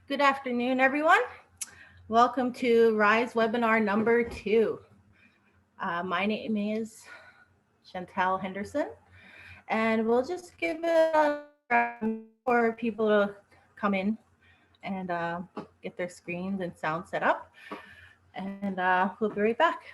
Good afternoon, everyone. Welcome to RISE webinar number 2. My name is Chantel Henderson, and we'll just give it for people to come in and get their screens and sound set up, and we'll be right back.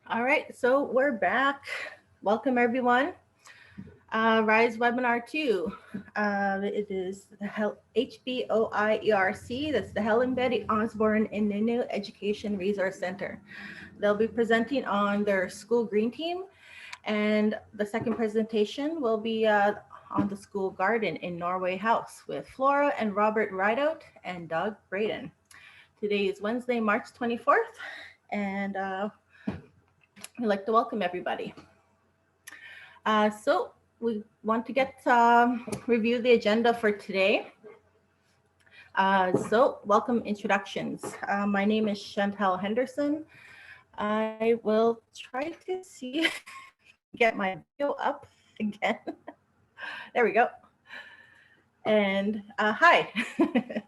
All right, so we're back. Welcome, everyone. RISE webinar 2. It is the HBOIERC, that's the Helen Betty Osborne Ininiw Education Resource Center. They'll be presenting on their school green team, and the second presentation will be on the school garden in Norway House with Flora and Robert Rideout and Braden. Today is Wednesday, March 24th, and we'd like to welcome everybody. So we want to review the agenda for today. So welcome introductions. My name is Chantel Henderson. I will try to see, get my video up again. There we go. And hi.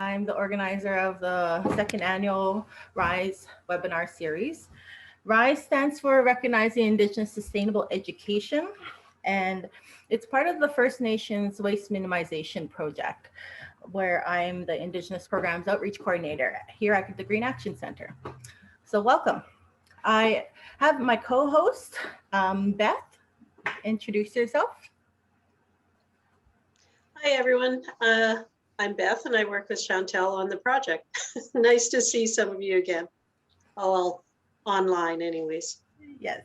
I'm the organizer of the second annual RISE webinar series. RISE stands for Recognizing Indigenous Sustainable Education, and it's part of the First Nations Waste Minimization Project, where I'm the Indigenous Programs Outreach Coordinator here at the Green Action Center. So welcome. I have my co-host, Beth. Introduce yourself. Hi, everyone. I'm Beth, and I work with Chantel on the project. Nice to see some of you again. All online anyways. Yes.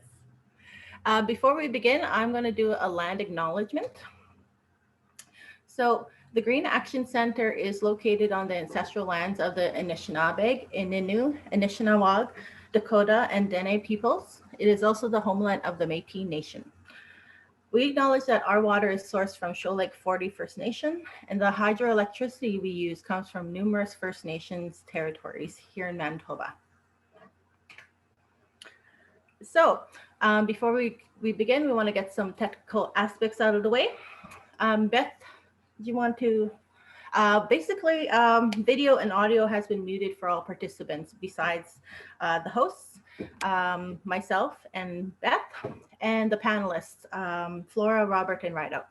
Before we begin, I'm going to do a land acknowledgement. So the Green Action Center is located on the ancestral lands of the Anishinaabe, Ininiw, Anishinawag, Dakota, and Dene peoples. It is also the homeland of the Métis Nation. We acknowledge that our water is sourced from Shoal Lake 40 First Nation, and the hydroelectricity we use comes from numerous First Nations territories here in Manitoba. So before we begin, we want to get some technical aspects out of the way. Beth, do you want to, basically video and audio has been muted for all participants besides the hosts, myself and Beth, and the panelists, Flora, Robert, and Rideout.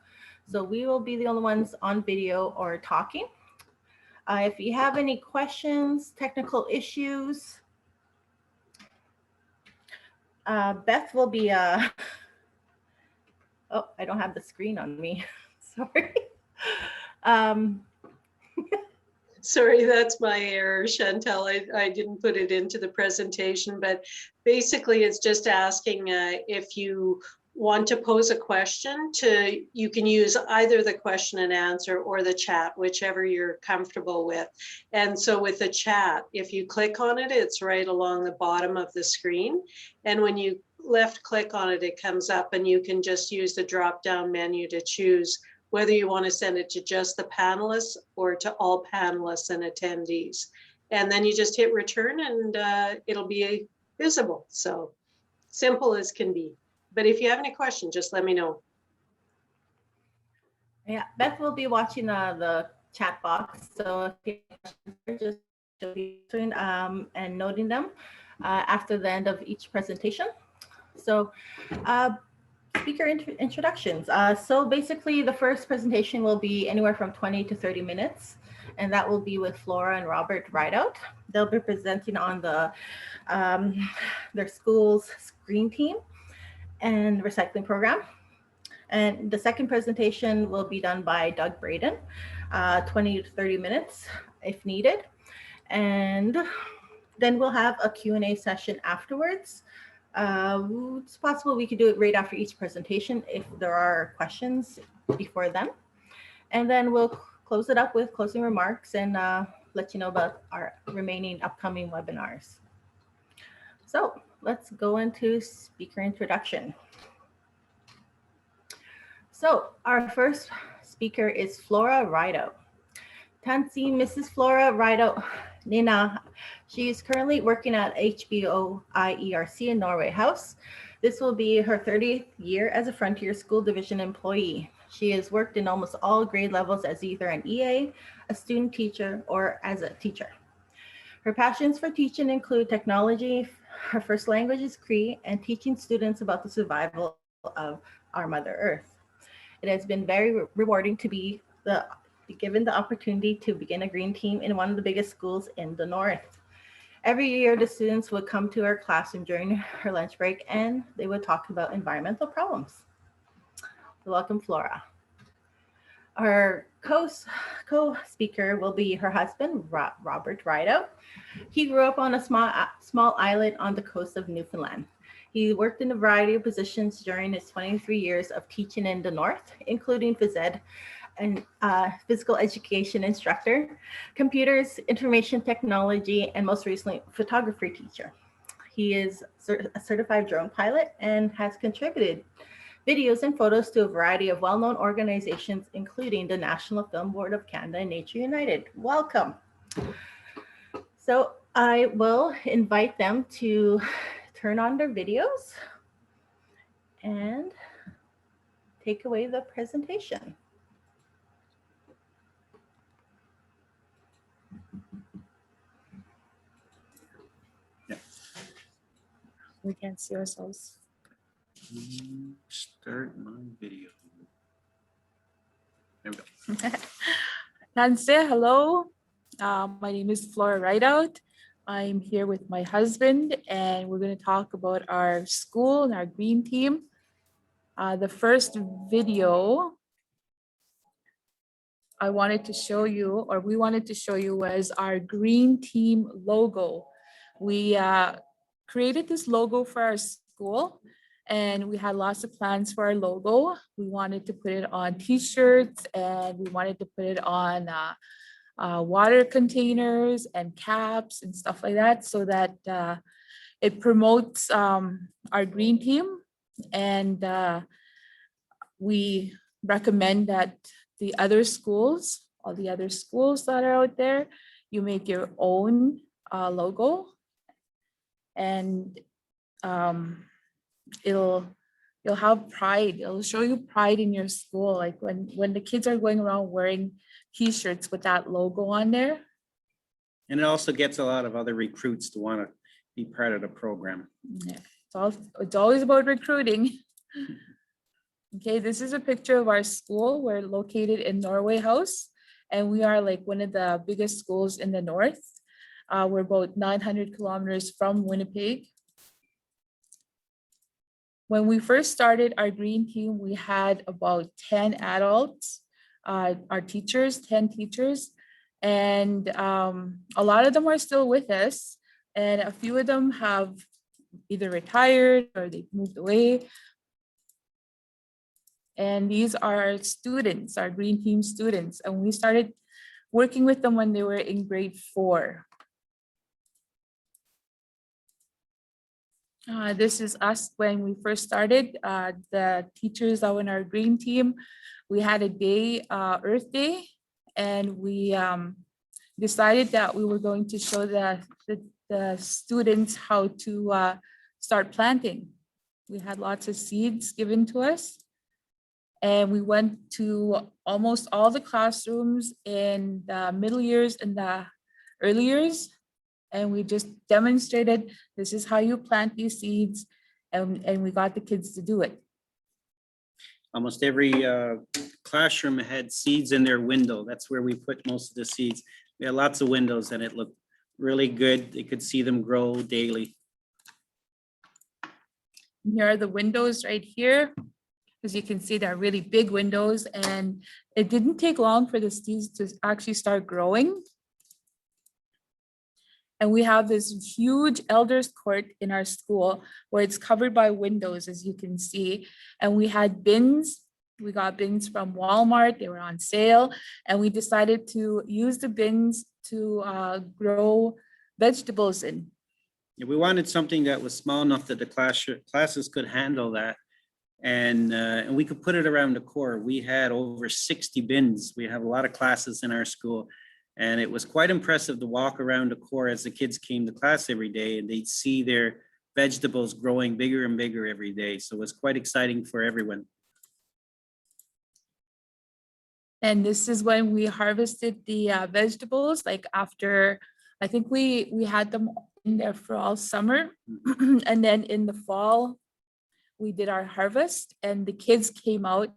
So we will be the only ones on video or talking. If you have any questions, technical issues, Beth will be, oh, I don't have the screen on me, sorry. Sorry, that's my error, Chantel. I didn't put it into the presentation, but basically it's just asking if you want to pose a question you can use either the question and answer or the chat, whichever you're comfortable with. And so with the chat, if you click on it, it's right along the bottom of the screen. And when you left click on it, it comes up and you can just use the drop down menu to choose whether you want to send it to just the panelists or to all panelists and attendees. And then you just hit return and it'll be visible. So simple as can be. But if you have any questions, just let me know. Yeah, Beth will be watching the chat box. So if you have questions, just she'll be answering and noting them after the end of each presentation. So speaker introductions. So basically the first presentation will be anywhere from 20 to 30 minutes. And that will be with Flora and Robert Rideout. They'll be presenting on their school's green team and recycling program. And the second presentation will be done by Doug Braden, 20 to 30 minutes if needed. And then we'll have a Q&A session afterwards. It's possible we could do it right after each presentation if there are questions before then. And then we'll close it up with closing remarks and let you know about our remaining upcoming webinars. So let's go into speaker introduction. So our first speaker is Flora Rideout. Tansi Mrs. Flora Rideout Nina. She is currently working at HBOIERC in Norway House. This will be her 30th year as a Frontier School Division employee. She has worked in almost all grade levels as either an EA, a student teacher, or as a teacher. Her passions for teaching include technology, her first language is Cree, and teaching students about the survival of our Mother Earth. It has been very rewarding to be given the opportunity to begin a green team in one of the biggest schools in the North. Every year, the students would come to our classroom during her lunch break and they would talk about environmental problems. So welcome, Flora. Our co-speaker will be her husband, Robert Rideout. He grew up on a small island on the coast of Newfoundland. He worked in a variety of positions during his 23 years of teaching in the North, including phys ed and physical education instructor, computers, information technology, and most recently, photography teacher. He is a certified drone pilot and has contributed videos and photos to a variety of well-known organizations, including the National Film Board of Canada and Nature United. Welcome. So I will invite them to turn on their videos and take away the presentation. We can't see ourselves. Start my video. There we go. Nancy, hello. My name is Flora Rideout. I'm here with my husband, and we're going to talk about our school and our green team. The first video I wanted to show you, or we wanted to show you, was our green team logo. We created this logo for our school, and we had lots of plans for our logo. We wanted to put it on t-shirts, and we wanted to put it on water containers and caps and stuff like that, so that it promotes our green team. And we recommend that the other schools, all the other schools that are out there, you make your own logo, and you'll have pride. It'll show you pride in your school, like when the kids are going around wearing t-shirts with that logo on there. And it also gets a lot of other recruits to want to be part of the program. Yeah, it's always about recruiting. Okay, this is a picture of our school. We're located in Norway House, and we are like one of the biggest schools in the north. We're about 900 kilometers from Winnipeg. When we first started our green team, we had about 10 adults, our teachers, 10 teachers, and a lot of them are still with us, and a few of them have either retired or they've moved away. And these are our students, our green team students, and we started working with them when they were in grade 4. This is us when we first started. The teachers that were in our green team, we had a day, Earth Day, and we decided that we were going to show the students how to start planting. We had lots of seeds given to us, And we went to almost all the classrooms in the middle years and the early years. And we just demonstrated, this is how you plant these seeds. And we got the kids to do it. Almost every classroom had seeds in their window. That's where we put most of the seeds. We had lots of windows and it looked really good. They could see them grow daily. And here are the windows right here. As you can see, they're really big windows, and it didn't take long for the seeds to actually start growing. And we have this huge elders court in our school where it's covered by windows, as you can see. And we had bins. We got bins from Walmart. They were on sale. And we decided to use the bins to grow vegetables in. Yeah, we wanted something that was small enough that the classes could handle that. And we could put it around the core. We had over 60 bins. We have a lot of classes in our school. And it was quite impressive to walk around the core as the kids came to class every day, and they'd see their vegetables growing bigger and bigger every day. So it was quite exciting for everyone. And this is when we harvested the vegetables, like after, I think we had them in there for all summer. And then in the fall, we did our harvest, and the kids came out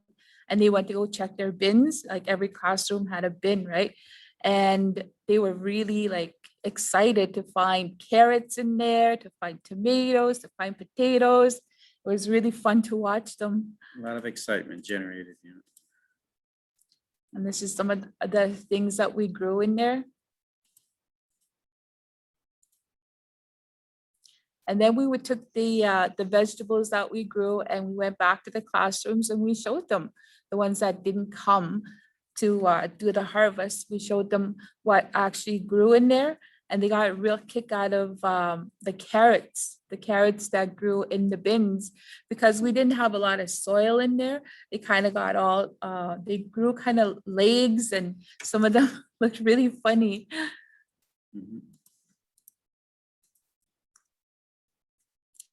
and they went to go check their bins. Like every classroom had a bin, right? And they were really like excited to find carrots in there, to find tomatoes, to find potatoes. It was really fun to watch them. A lot of excitement generated. Yeah. And this is some of the things that we grew in there. And then we took the vegetables that we grew and we went back to the classrooms and we showed them the ones that didn't come to do the harvest. We showed them what actually grew in there, and they got a real kick out of the carrots that grew in the bins, because we didn't have a lot of soil in there. They kind of got all, they grew kind of legs, and some of them looked really funny. Mhm.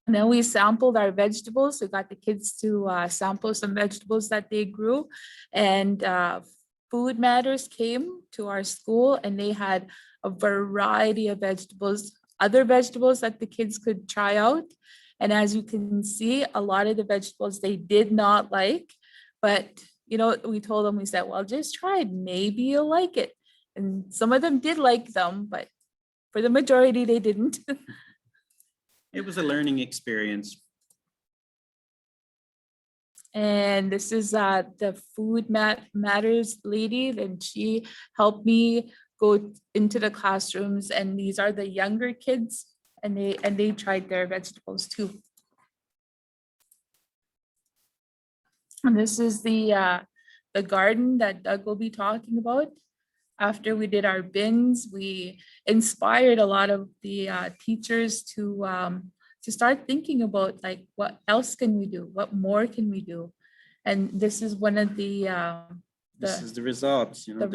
And then we sampled our vegetables. We got the kids to sample some vegetables that they grew. And Food Matters came to our school, and they had a variety of vegetables, other vegetables that the kids could try out. And as you can see, a lot of the vegetables they did not like. But, you know, we told them, we said, well, just try it. Maybe you'll like it. And some of them did like them, but for the majority, they didn't. It was a learning experience. And this is the Food Matters lady, and she helped me go into the classrooms, and these are the younger kids, and they tried their vegetables too. And this is the garden that Doug will be talking about. After we did our bins, we inspired a lot of the teachers to start thinking about, like, what else can we do? What more can we do? And this is one of the This is the results. You know,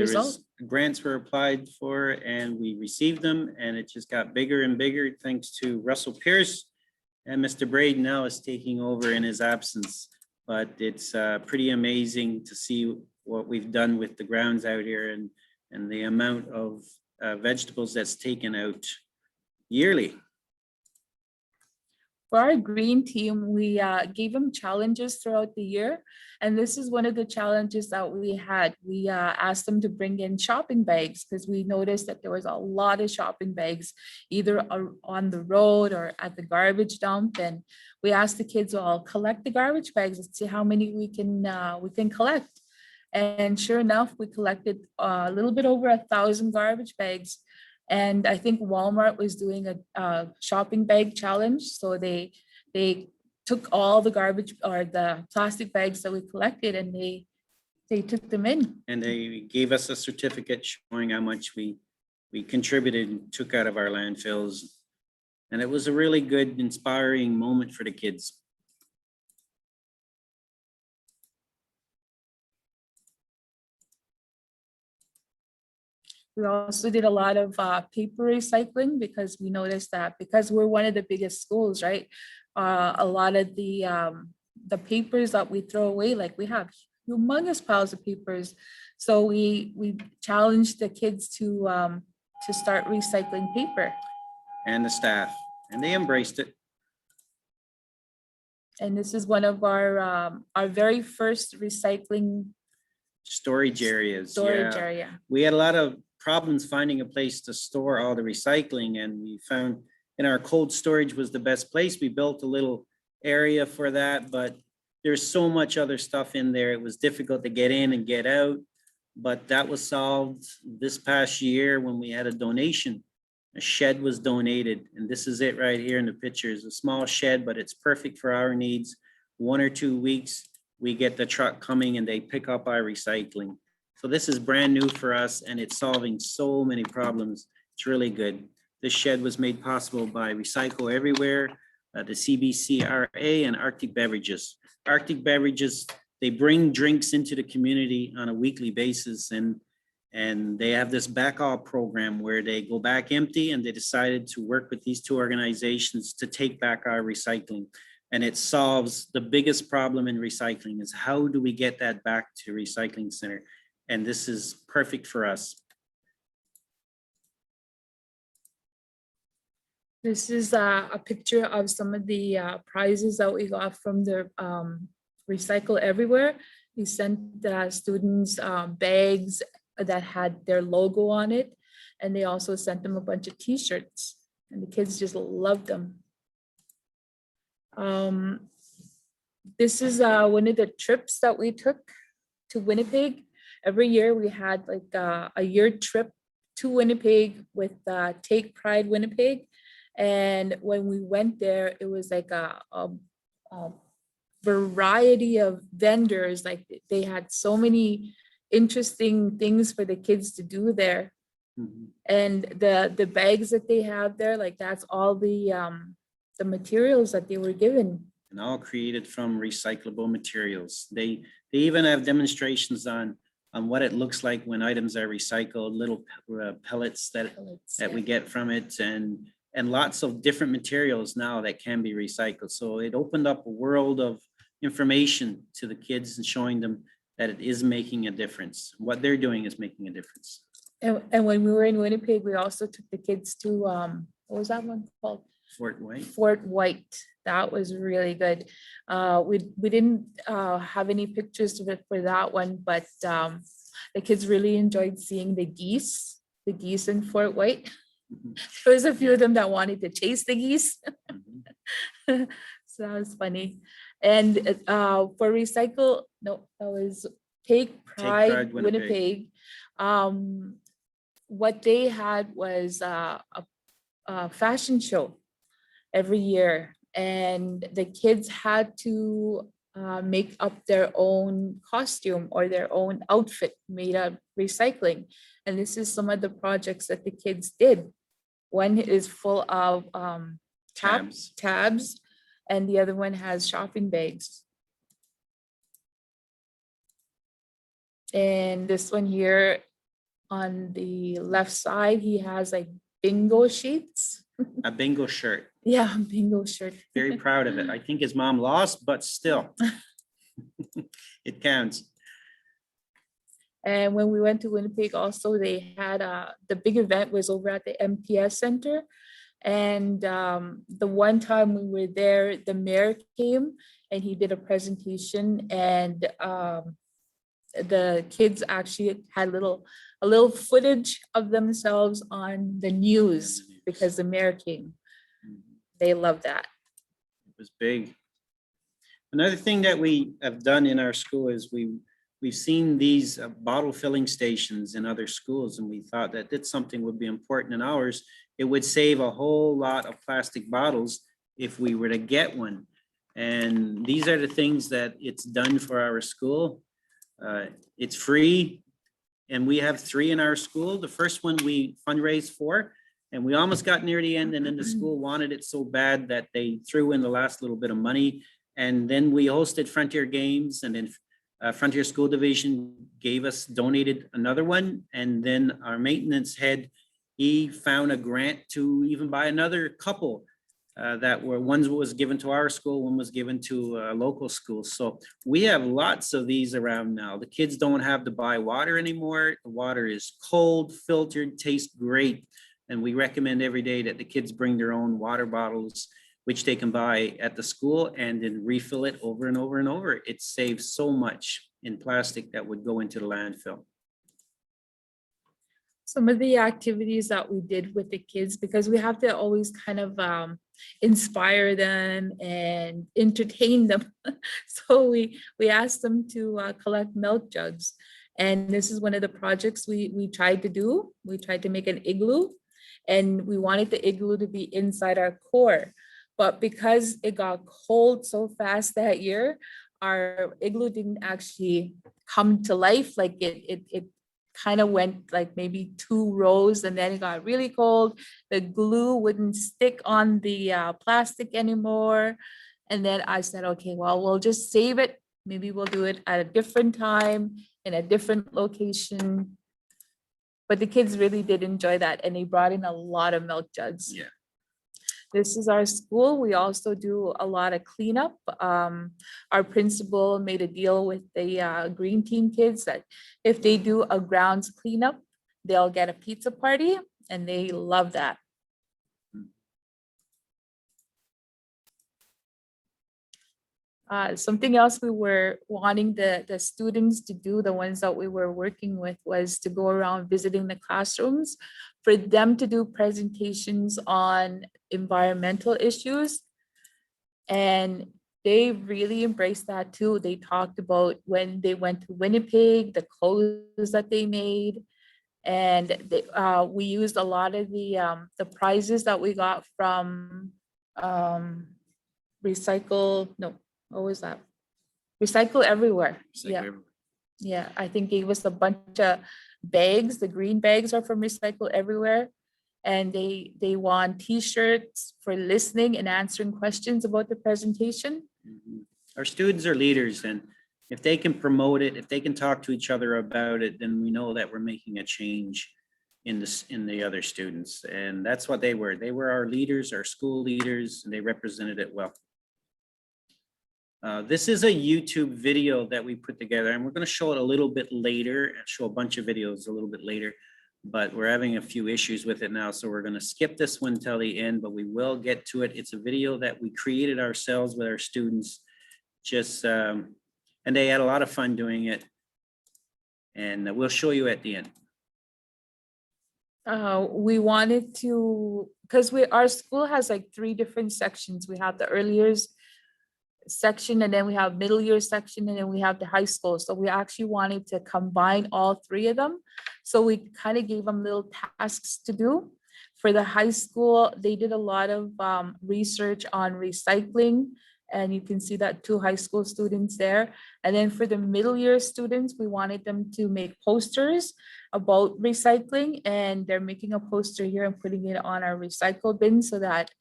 grants were applied for, and we received them, and it just got bigger and bigger thanks to Russell Pierce, and Mr. Braden now is taking over in his absence. But it's pretty amazing to see what we've done with the grounds out here, and the amount of vegetables that's taken out yearly. For our green team, we gave them challenges throughout the year. And this is one of the challenges that we had. We asked them to bring in shopping bags, because we noticed that there was a lot of shopping bags, either on the road or at the garbage dump. And we asked the kids, well, collect the garbage bags and see how many we can collect. And sure enough, we collected a little bit over 1,000 garbage bags. And I think Walmart was doing a shopping bag challenge. So they took all the garbage or the plastic bags that we collected, and they took them in. And they gave us a certificate showing how much we contributed and took out of our landfills. And it was a really good, inspiring moment for the kids. We also did a lot of paper recycling, because we noticed that because we're one of the biggest schools, right? A lot of the papers that we throw away, like we have humongous piles of papers. So we challenged the kids to start recycling paper. And the staff, and they embraced it. And this is one of our very first recycling Storage areas. storage Yeah. area. We had a lot of problems finding a place to store all the recycling, and we found in our cold storage was the best place. We built a little area for that, but there's so much other stuff in there. It was difficult to get in and get out, but that was solved this past year when we had a donation. A shed was donated, and this is it right here in the picture. It's a small shed, but it's perfect for our needs. 1 or 2 weeks, we get the truck coming and they pick up our recycling. So this is brand new for us, and it's solving so many problems. It's really good. This shed was made possible by Recycle Everywhere, the CBCRA, and Arctic Beverages. Arctic Beverages, they bring drinks into the community on a weekly basis, and they have this backhaul program where they go back empty, and they decided to work with these two organizations to take back our recycling. And it solves the biggest problem in recycling is how do we get that back to recycling center? And this is perfect for us. This is a picture of some of the prizes that we got from the Recycle Everywhere. We sent the students bags that had their logo on it, and they also sent them a bunch of t-shirts, and the kids just loved them. This is one of the trips that we took to Winnipeg. Every year we had like a year trip to Winnipeg with Take Pride Winnipeg. And when we went there, it was like a variety of vendors. Like they had so many interesting things for the kids to do there. Mm-hmm. And the bags that they have there, like that's all the materials that they were given. And all created from recyclable materials. They even have demonstrations on what it looks like when items are recycled, little pellets that we get from it, and lots of different materials now that can be recycled. So it opened up a world of information to the kids and showing them that it is making a difference. What they're doing is making a difference. And when we were in Winnipeg, we also took the kids to, what was that one called? Fort White. Fort White. That was really good. We didn't have any pictures of it for that one, but the kids really enjoyed seeing the geese in Fort White. Mm-hmm. There was a few of them that wanted to chase the geese. Mm-hmm. So that was funny. And for Recycle, no, that was Take Pride Winnipeg. What they had was a fashion show every year, and the kids had to make up their own costume or their own outfit made of recycling. And this is some of the projects that the kids did. One is full of tabs, and the other one has shopping bags. And this one here on the left side, he has like bingo sheets. A bingo shirt. Yeah, a bingo shirt. Very proud of it. I think his mom lost, but still, it counts. And when we went to Winnipeg, also they had the big event was over at the MPS Center. And the one time we were there, the mayor came and he did a presentation, and the kids actually had a little footage of themselves on the news because the mayor came. They love that. It was big. Another thing that we have done in our school is we've seen these bottle filling stations in other schools, and we thought that that's something would be important in ours. It would save a whole lot of plastic bottles if we were to get one. And these are the things that it's done for our school. It's free, and we have 3 in our school. The first one we fundraised for, and we almost got near the end, and then the school wanted it so bad that they threw in the last little bit of money. And then we hosted Frontier Games, and then Frontier School Division donated another one. And then our maintenance head, he found a grant to even buy another couple that were, one was given to our school, one was given to a local school. So we have lots of these around now. The kids don't have to buy water anymore. The water is cold, filtered, tastes great. And we recommend every day that the kids bring their own water bottles, which they can buy at the school and then refill it over and over and over. It saves so much in plastic that would go into the landfill. Some of the activities that we did with the kids, because we have to always kind of inspire them and entertain them. So we asked them to collect milk jugs. And this is one of the projects we tried to do. We tried to make an igloo, and we wanted the igloo to be inside our core. But because it got cold so fast that year, our igloo didn't actually come to life. Like it kind of went like maybe 2 rows, and then it got really cold. The glue wouldn't stick on the plastic anymore. And then I said, okay, well, we'll just save it. Maybe we'll do it at a different time in a different location. But the kids really did enjoy that, and they brought in a lot of milk jugs. Yeah. This is our school. We also do a lot of cleanup. Our principal made a deal with the Green Team kids that if they do a grounds cleanup, they'll get a pizza party, and they love that. Something else we were wanting the students to do, the ones that we were working with, was to go around visiting the classrooms for them to do presentations on environmental issues. And they really embraced that too. They talked about when they went to Winnipeg, the clothes that they made. And we used a lot of the prizes that we got from what was that? Recycle Everywhere. Yeah, I think it was a bunch of bags. The green bags are from Recycle Everywhere. And they won t-shirts for listening and answering questions about the presentation. Mm-hmm. Our students are leaders, and if they can promote it, if they can talk to each other about it, then we know that we're making a change in the other students. And that's what they were. They were our leaders, our school leaders, and they represented it well. This is a YouTube video that we put together, and we're going to show it a little bit later, show a bunch of videos a little bit later, but we're having a few issues with it now. So we're going to skip this one till the end, but we will get to it. It's a video that we created ourselves with our students, and they had a lot of fun doing it. And we'll show you at the end. We wanted to, because our school has like 3 different sections. We have the early years section, and then we have middle year section, and then we have the high school. So we actually wanted to combine all 3 of them. So we kind of gave them little tasks to do. For the high school, they did a lot of research on recycling, and you can see that 2 high school students there. And then for the middle year students, we wanted them to make posters about recycling, and they're making a poster here and putting it on our recycle bin so that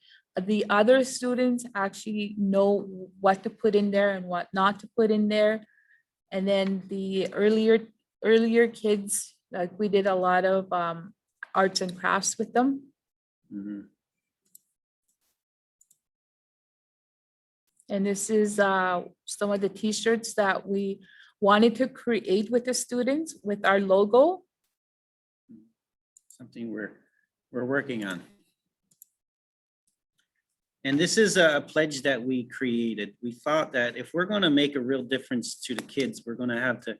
the other students actually know what to put in there and what not to put in there. And then the earlier kids, like we did a lot of arts and crafts with them. Mm-hmm. And this is some of the t-shirts that we wanted to create with the students with our logo. Something we're working on. And this is a pledge that we created. We thought that if we're going to make a real difference to the kids, we're going to have to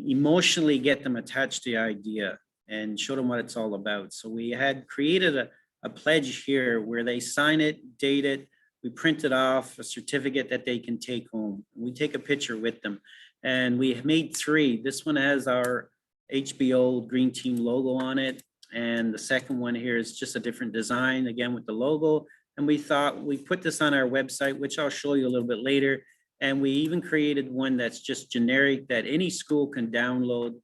emotionally get them attached to the idea and show them what it's all about. So we had created a pledge here where they sign it, date it. We printed off a certificate that they can take home. We take a picture with them. And we made 3. This one has our HBO Green Team logo on it. And the second one here is just a different design, again, with the logo. And we thought we put this on our website, which I'll show you a little bit later. And we even created one that's just generic that any school can download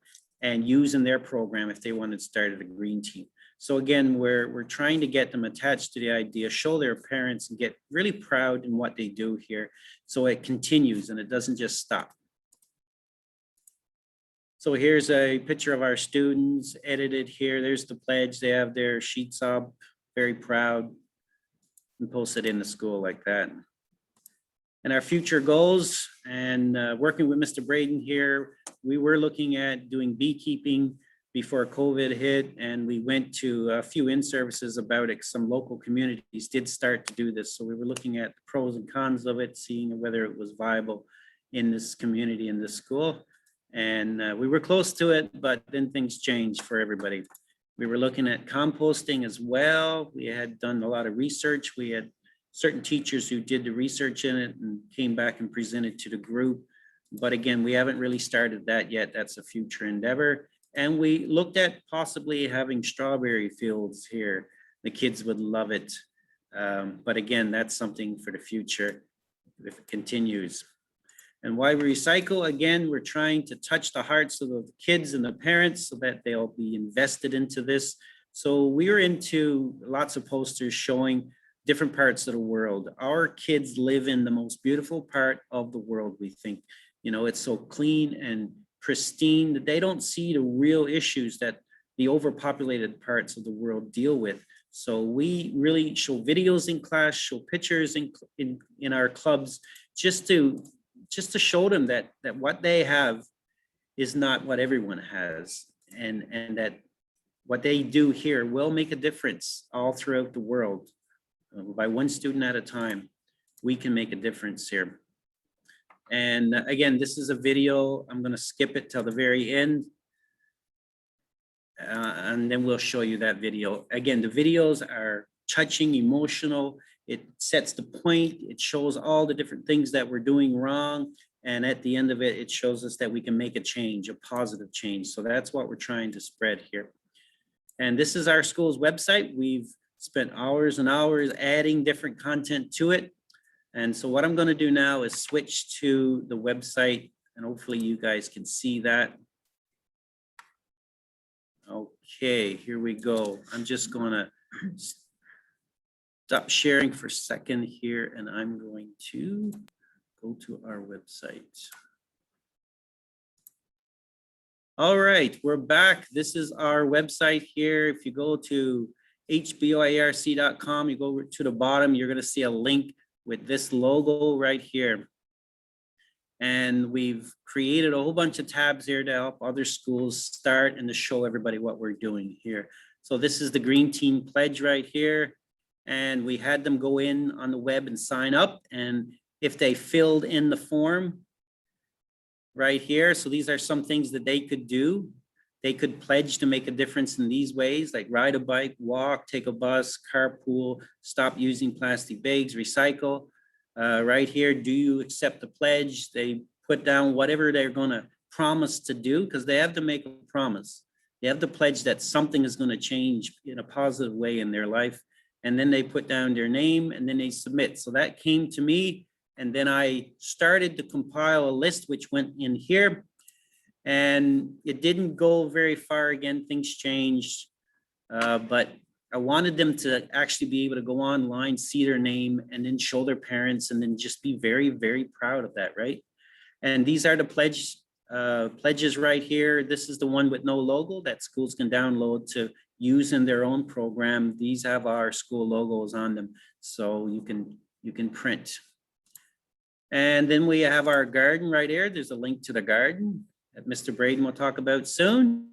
and use in their program if they wanted to start a green team. So again, we're trying to get them attached to the idea, show their parents, and get really proud in what they do here. So it continues and it doesn't just stop. So here's a picture of our students edited here. There's the pledge. They have their sheets up, very proud. and post it in the school like that. And our future goals, and working with Mr. Braden here, we were looking at doing beekeeping before COVID hit, and we went to a few in-services about it. Some local communities did start to do this. So we were looking at the pros and cons of it, seeing whether it was viable in this community, in this school. And we were close to it, but then things changed for everybody. We were looking at composting as well. We had done a lot of research. We had certain teachers who did the research in it and came back and presented to the group. But again, we haven't really started that yet. That's a future endeavor. And we looked at possibly having strawberry fields here. The kids would love it. But again, that's something for the future if it continues. And why we recycle, again, we're trying to touch the hearts of the kids and the parents so that they'll be invested into this. So we're into lots of posters showing different parts of the world. Our kids live in the most beautiful part of the world, we think. You know, it's so clean and pristine that they don't see the real issues that the overpopulated parts of the world deal with. So we really show videos in class, show pictures in our clubs, just to show them that what they have is not what everyone has, and that what they do here will make a difference all throughout the world. By one student at a time, we can make a difference here. And again, this is a video. I'm going to skip it till the very end. And then we'll show you that video. Again, the videos are touching, emotional. It sets the point. It shows all the different things that we're doing wrong. And at the end of it, it shows us that we can make a change, a positive change. So that's what we're trying to spread here. And this is our school's website. We've spent hours and hours adding different content to it. And so what I'm going to do now is switch to the website, and hopefully you guys can see that. Okay, here we go. I'm just going to stop sharing for a second here, and I'm going to go to our website. All right, we're back. This is our website here. If you go to HBOIERC.com, you go to the bottom, you're going to see a link with this logo right here. And we've created a whole bunch of tabs here to help other schools start and to show everybody what we're doing here. So this is the Green Team Pledge right here. And we had them go in on the web and sign up. And if they filled in the form right here, so these are some things that they could do. They could pledge to make a difference in these ways, like ride a bike, walk, take a bus, carpool, stop using plastic bags, recycle. Right here, do you accept the pledge? They put down whatever they're going to promise to do, because they have to make a promise. They have to pledge that something is going to change in a positive way in their life. And then they put down their name and then they submit. So that came to me. And then I started to compile a list, which went in here. And it didn't go very far. Again, things changed, but I wanted them to actually be able to go online, see their name, and then show their parents, and then just be very, very proud of that, right? And these are the pledges right here. This is the one with no logo that schools can download to use in their own program. These have our school logos on them, so you can print. And then we have our garden right here. There's a link to the garden that Mr. Braden will talk about soon.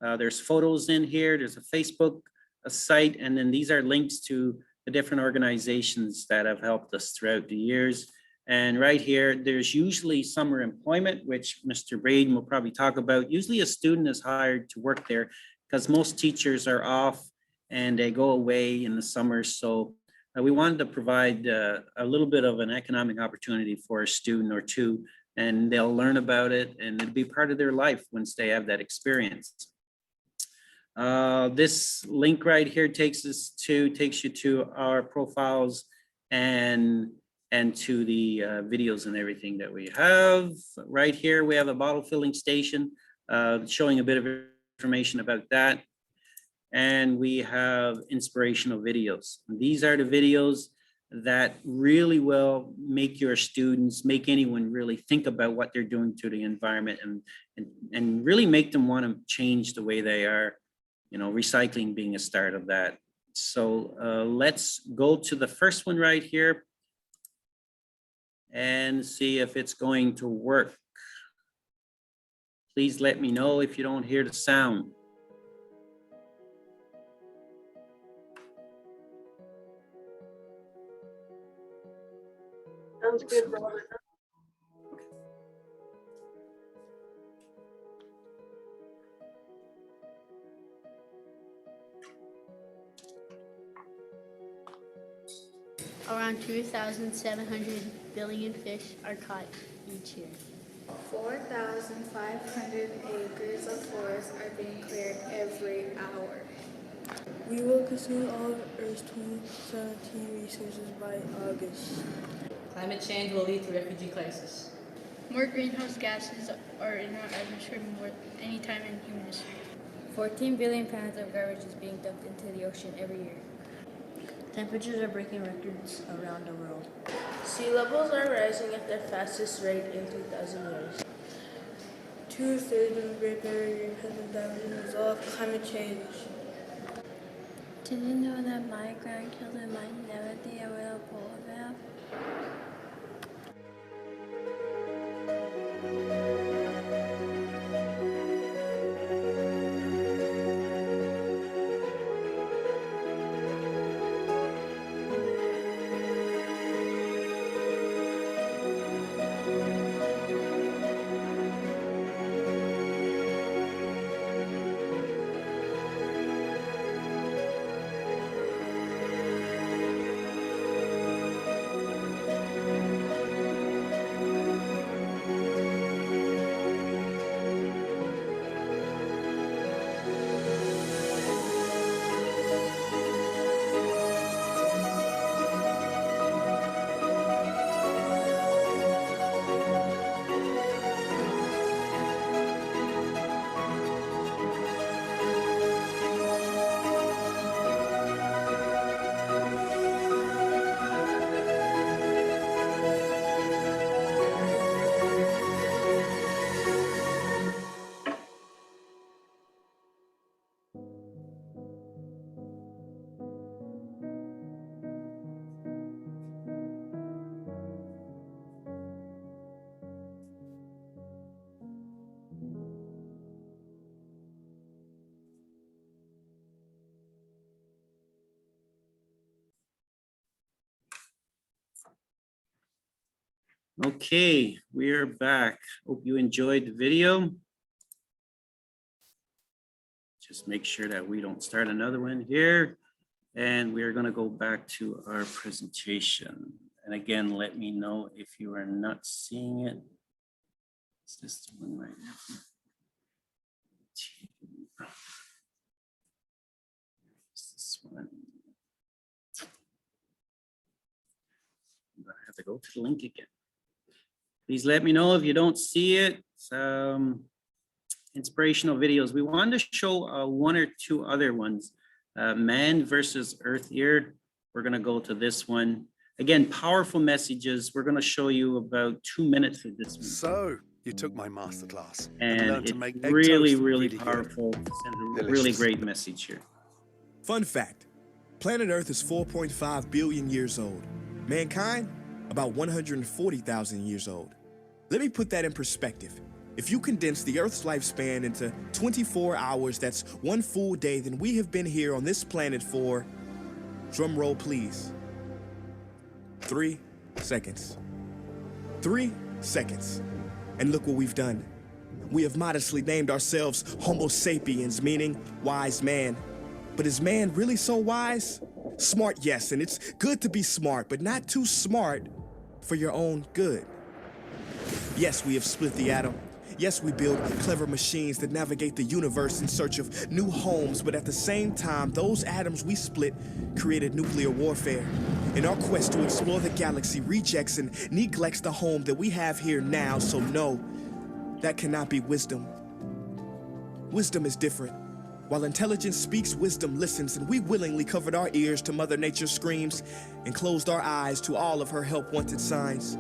There's photos in here. There's a Facebook site, and then these are links to the different organizations that have helped us throughout the years. And right here, there's usually summer employment, which Mr. Braden will probably talk about. Usually a student is hired to work there because most teachers are off and they go away in the summer. So we wanted to provide a little bit of an economic opportunity for a student or two, and they'll learn about it and it'll be part of their life once they have that experience. This link right here takes you to our profiles and to the videos and everything that we have. Right here, we have a bottle filling station showing a bit of information about that. And we have inspirational videos. These are the videos that really will make your students, make anyone really think about what they're doing to the environment and really make them want to change the way they are, you know, recycling being a start of that. So let's go to the first one right here and see if it's going to work. Please let me know if you don't hear the sound. Sounds good, Robert. Around 2,700 billion fish are caught each year. 4,500 acres of forest are being cleared every hour. We will consume all of Earth's 2017 resources by August. Climate change will lead to refugee crisis. More greenhouse gases are in our atmosphere more than any time in human history. 14 billion pounds of garbage is being dumped into the ocean every year. Temperatures are breaking records around the world. Sea levels are rising at their fastest rate in 2,000 years. 2/3 of the Great Barrier Reef has been damaged as a result of climate change. Did you know that my grandchildren might never be able to polar bear? Okay, we are back. Hope you enjoyed the video. Just make sure that we don't start another one here. And we are going to go back to our presentation. And again, let me know if you are not seeing it. Is this the one right now? Is this one? I'm going to have to go to the link again. Please let me know if you don't see it. Inspirational videos. We wanted to show one or two other ones. Man versus Earth Year. We're going to go to this one. Again, powerful messages. We're going to show you about 2 minutes of this one. So you took my masterclass And learned it's to make egg really, toast really good. powerful. Sends a really Delicious. great message here. Fun fact, planet Earth is 4.5 billion years old. Mankind, about 140,000 years old. Let me put that in perspective. If you condense the Earth's lifespan into 24 hours, that's one full day, then we have been here on this planet for, drum roll please, 3 seconds. 3 seconds. And look what we've done. We have modestly named ourselves Homo sapiens, meaning wise man. But is man really so wise? Smart, yes, and it's good to be smart, but not too smart for your own good. Yes, we have split the atom. Yes, we build clever machines that navigate the universe in search of new homes, but at the same time, those atoms we split created nuclear warfare. In our quest to explore the galaxy, rejects and neglects the home that we have here now, so no, that cannot be wisdom. Wisdom is different. While intelligence speaks, wisdom listens, and we willingly covered our ears to Mother Nature's screams and closed our eyes to all of her help-wanted signs.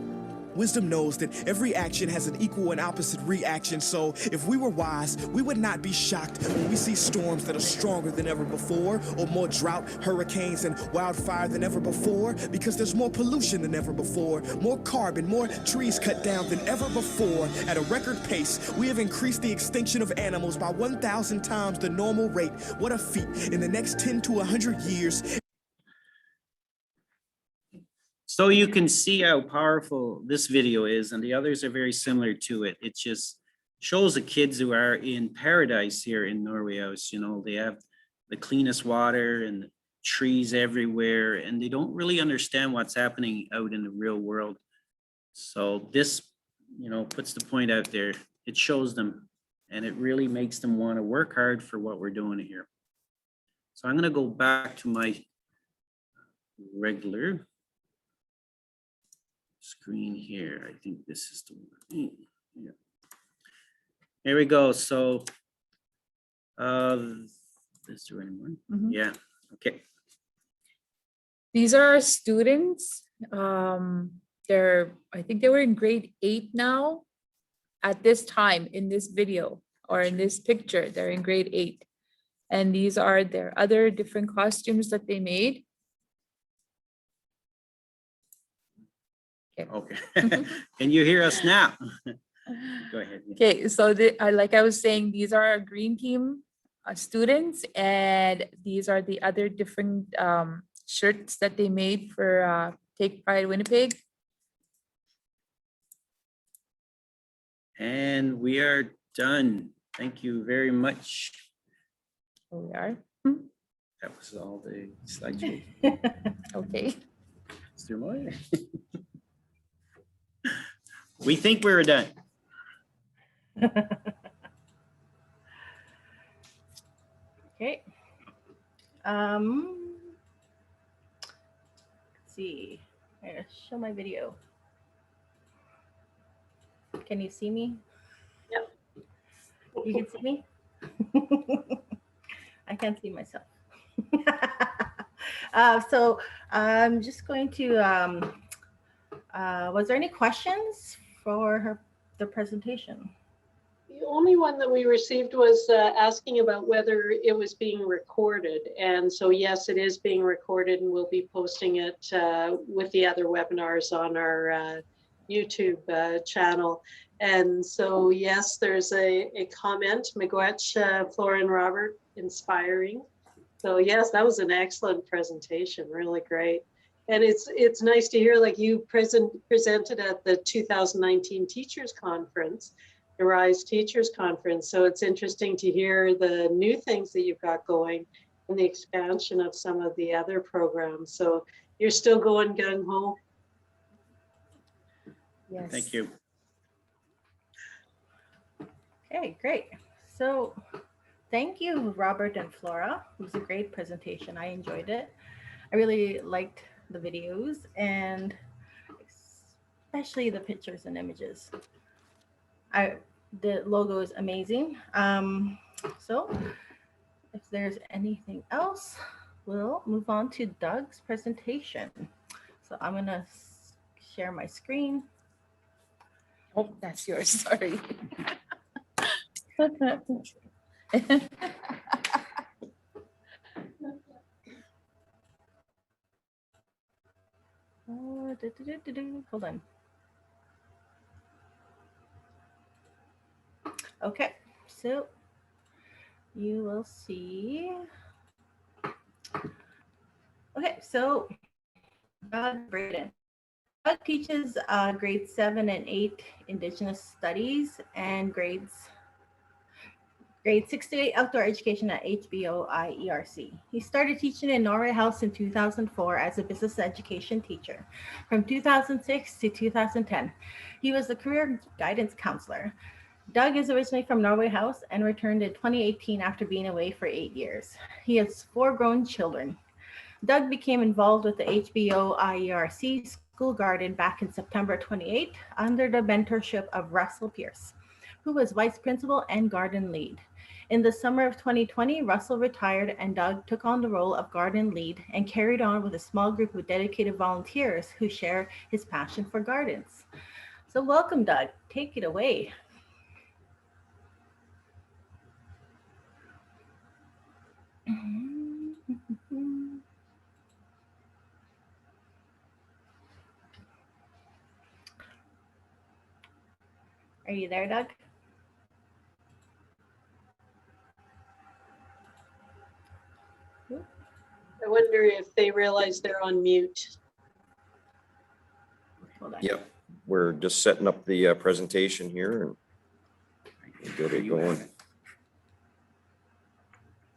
Wisdom knows that every action has an equal and opposite reaction, so if we were wise, we would not be shocked when we see storms that are stronger than ever before, or more drought, hurricanes, and wildfire than ever before, because there's more pollution than ever before, more carbon, more trees cut down than ever before. At a record pace, we have increased the extinction of animals by 1,000 times the normal rate. What a feat. In the next 10 to 100 years, so you can see how powerful this video is, and the others are very similar to it. It just shows the kids who are in paradise here in Norway House. You know, they have the cleanest water and trees everywhere, and they don't really understand what's happening out in the real world. So this, you know, puts the point out there. It shows them, and it really makes them want to work hard for what we're doing here. So I'm going to go back to my regular screen here. I think this is the one. Yeah. There we go. So is there any more? Yeah. Okay. These are our students. I think they were in grade 8 now at this time in this video or in this picture. They're in grade 8. And these are their other different costumes that they made. Okay. Can you hear us now? Go ahead. Okay, so like I was saying, these are our green team students, and these are the other different shirts that they made for Take Pride Winnipeg. And we are done. Thank you very much. Here we are. That was all the slideshow. Okay. Is there more? We think we were done. Okay. Let's see. I'm gonna show my video. Can you see me? Yep. You can see me? I can't see myself. So I'm just going to, was there any questions for the presentation? The only one that we received was asking about whether it was being recorded. And so, yes, it is being recorded, and we'll be posting it with the other webinars on our YouTube channel. And so, yes, there's a comment, Miigwech, Flora and Robert, inspiring. So yes, that was an excellent presentation, really great. And it's nice to hear, like, you presented at the 2019 Teachers Conference, the RISE Teachers Conference. So it's interesting to hear the new things that you've got going and the expansion of some of the other programs. So you're still going gung ho. Yes. Thank you. Okay, great. So thank you, Robert and Flora. It was a great presentation. I enjoyed it. I really liked the videos, and especially the pictures and images. The logo is amazing. So if there's anything else, we'll move on to Doug's presentation. So I'm gonna share my screen. Oh, that's yours, sorry. Hold on. Okay, so you will see. Okay, so Braden. Doug teaches grades 7 and 8 Indigenous Studies and grades 6 to 8 outdoor education at HBOIERC. He started teaching in Norway House in 2004 as a business education teacher. From 2006 to 2010, he was the career guidance counselor. Doug is originally from Norway House and returned in 2018 after being away for 8 years. He has 4 grown children. Doug became involved with the HBOIERC School Garden back in September 28 under the mentorship of Russell Pierce, who was vice principal and garden lead. In the summer of 2020, Russell retired and Doug took on the role of garden lead and carried on with a small group of dedicated volunteers who share his passion for gardens. So welcome, Doug. Take it away. Are you there, Doug? I wonder if they realize they're on mute. Yep, we're just setting up the presentation here and get it going.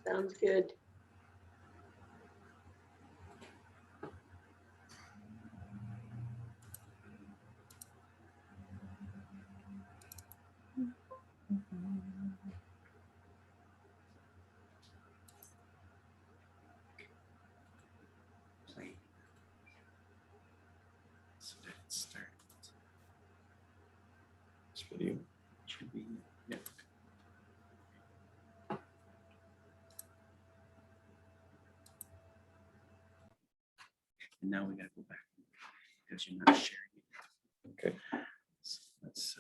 Sounds good. So let's start. This video Should be, yeah. And now we gotta go back because you're not sharing it. Okay. So let's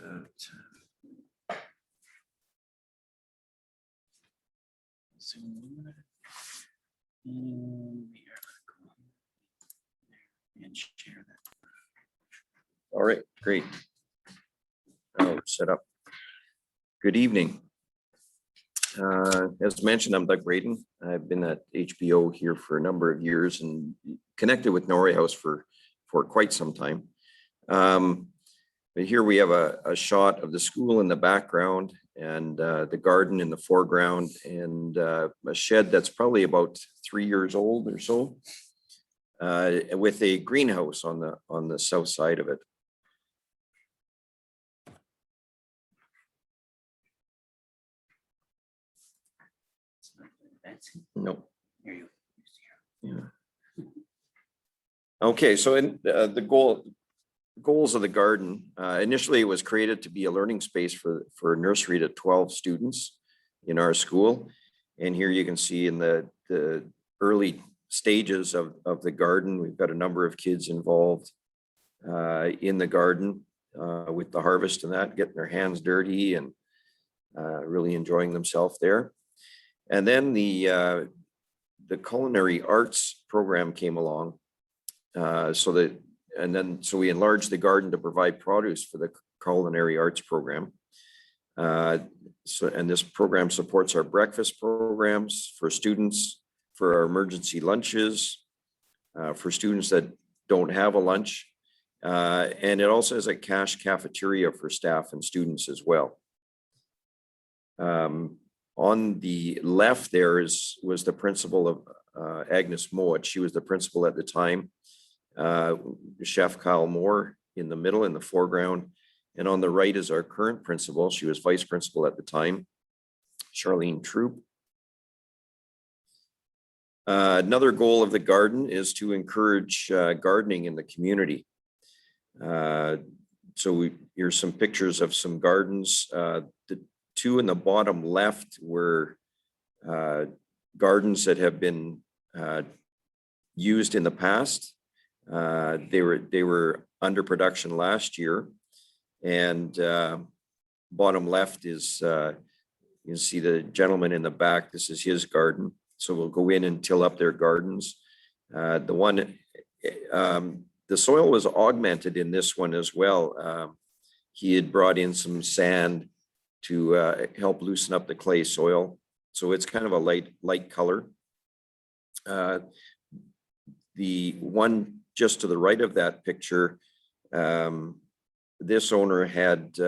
zoom in. And we are gonna go there and share that. All right, great. Now we're set up. Good evening. As mentioned, I'm Doug Braden. I've been at HBO here for a number of years and connected with Norway House for quite some time. But here we have a shot of the school in the background and the garden in the foreground and a shed that's probably about 3 years old or so, with a greenhouse on the south side of it. No. Yeah. Okay, so in the goals of the garden, initially it was created to be a learning space for nursery to 12 students in our school. And here you can see in the early stages of the garden, we've got a number of kids involved in the garden with the harvest and that, getting their hands dirty and really enjoying themselves there. And then the culinary arts program came along. So we enlarged the garden to provide produce for the culinary arts program. And this program supports our breakfast programs for students, for our emergency lunches, for students that don't have a lunch. And it also has a cash cafeteria for staff and students as well. On the left there was the principal of Agnes Mowat. She was the principal at the time. Chef Kyle Moore in the middle, in the foreground. And on the right is our current principal. She was vice principal at the time, Charlene Troop. Another goal of the garden is to encourage gardening in the community. So here's some pictures of some gardens. The two in the bottom left were gardens that have been used in the past. They were under production last year, and bottom left is you can see the gentleman in the back. This is his garden. So we'll go in and till up their gardens. The soil was augmented in this one as well. He had brought in some sand to help loosen up the clay soil. So it's kind of a light color. The one just to the right of that picture, this owner had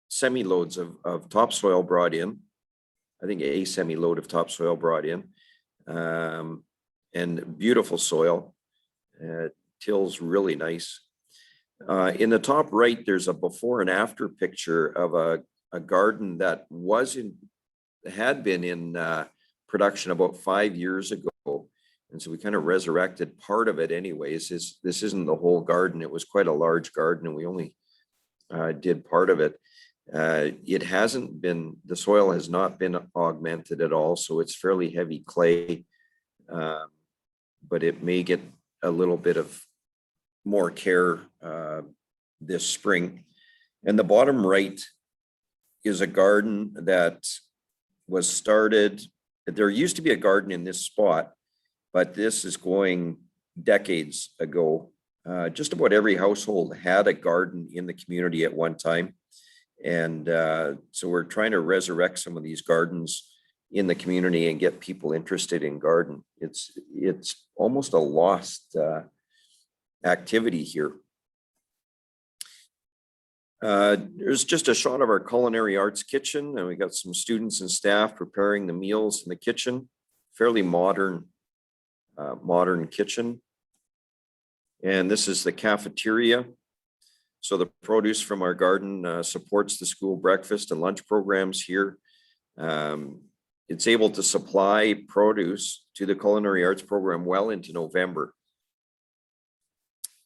semi-loads of topsoil brought in. I think a semi-load of topsoil brought in, and beautiful soil. Tills really nice. In the top right, there's a before and after picture of a garden that had been in production about 5 years ago. And so we kind of resurrected part of it anyways. This isn't the whole garden. It was quite a large garden and we only did part of it. The soil has not been augmented at all. So it's fairly heavy clay, but it may get a little bit of more care this spring. And the bottom right is a garden that was started. There used to be a garden in this spot, but this is going decades ago. Just about every household had a garden in the community at one time. And so we're trying to resurrect some of these gardens in the community and get people interested in garden. It's almost a lost activity here. There's just a shot of our culinary arts kitchen, and we got some students and staff preparing the meals in the kitchen. Fairly modern kitchen. And this is the cafeteria. So the produce from our garden supports the school breakfast and lunch programs here. It's able to supply produce to the culinary arts program well into November.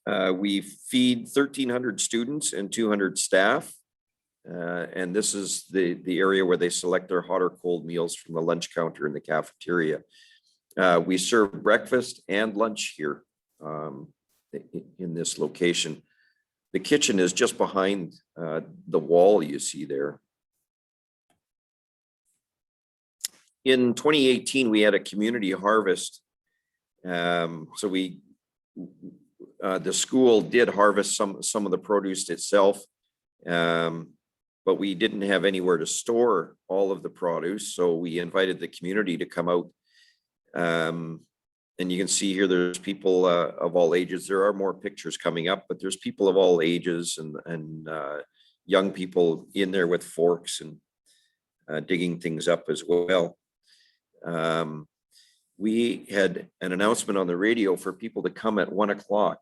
We feed 1,300 students and 200 staff. And this is the area where they select their hot or cold meals from the lunch counter in the cafeteria. We serve breakfast and lunch here in this location. The kitchen is just behind the wall you see there. In 2018, we had a community harvest. So the school did harvest some of the produce itself, but we didn't have anywhere to store all of the produce. So we invited the community to come out. And you can see here, there's people of all ages. There are more pictures coming up, but there's people of all ages and young people in there with forks and digging things up as well. We had an announcement on the radio for people to come at 1 o'clock.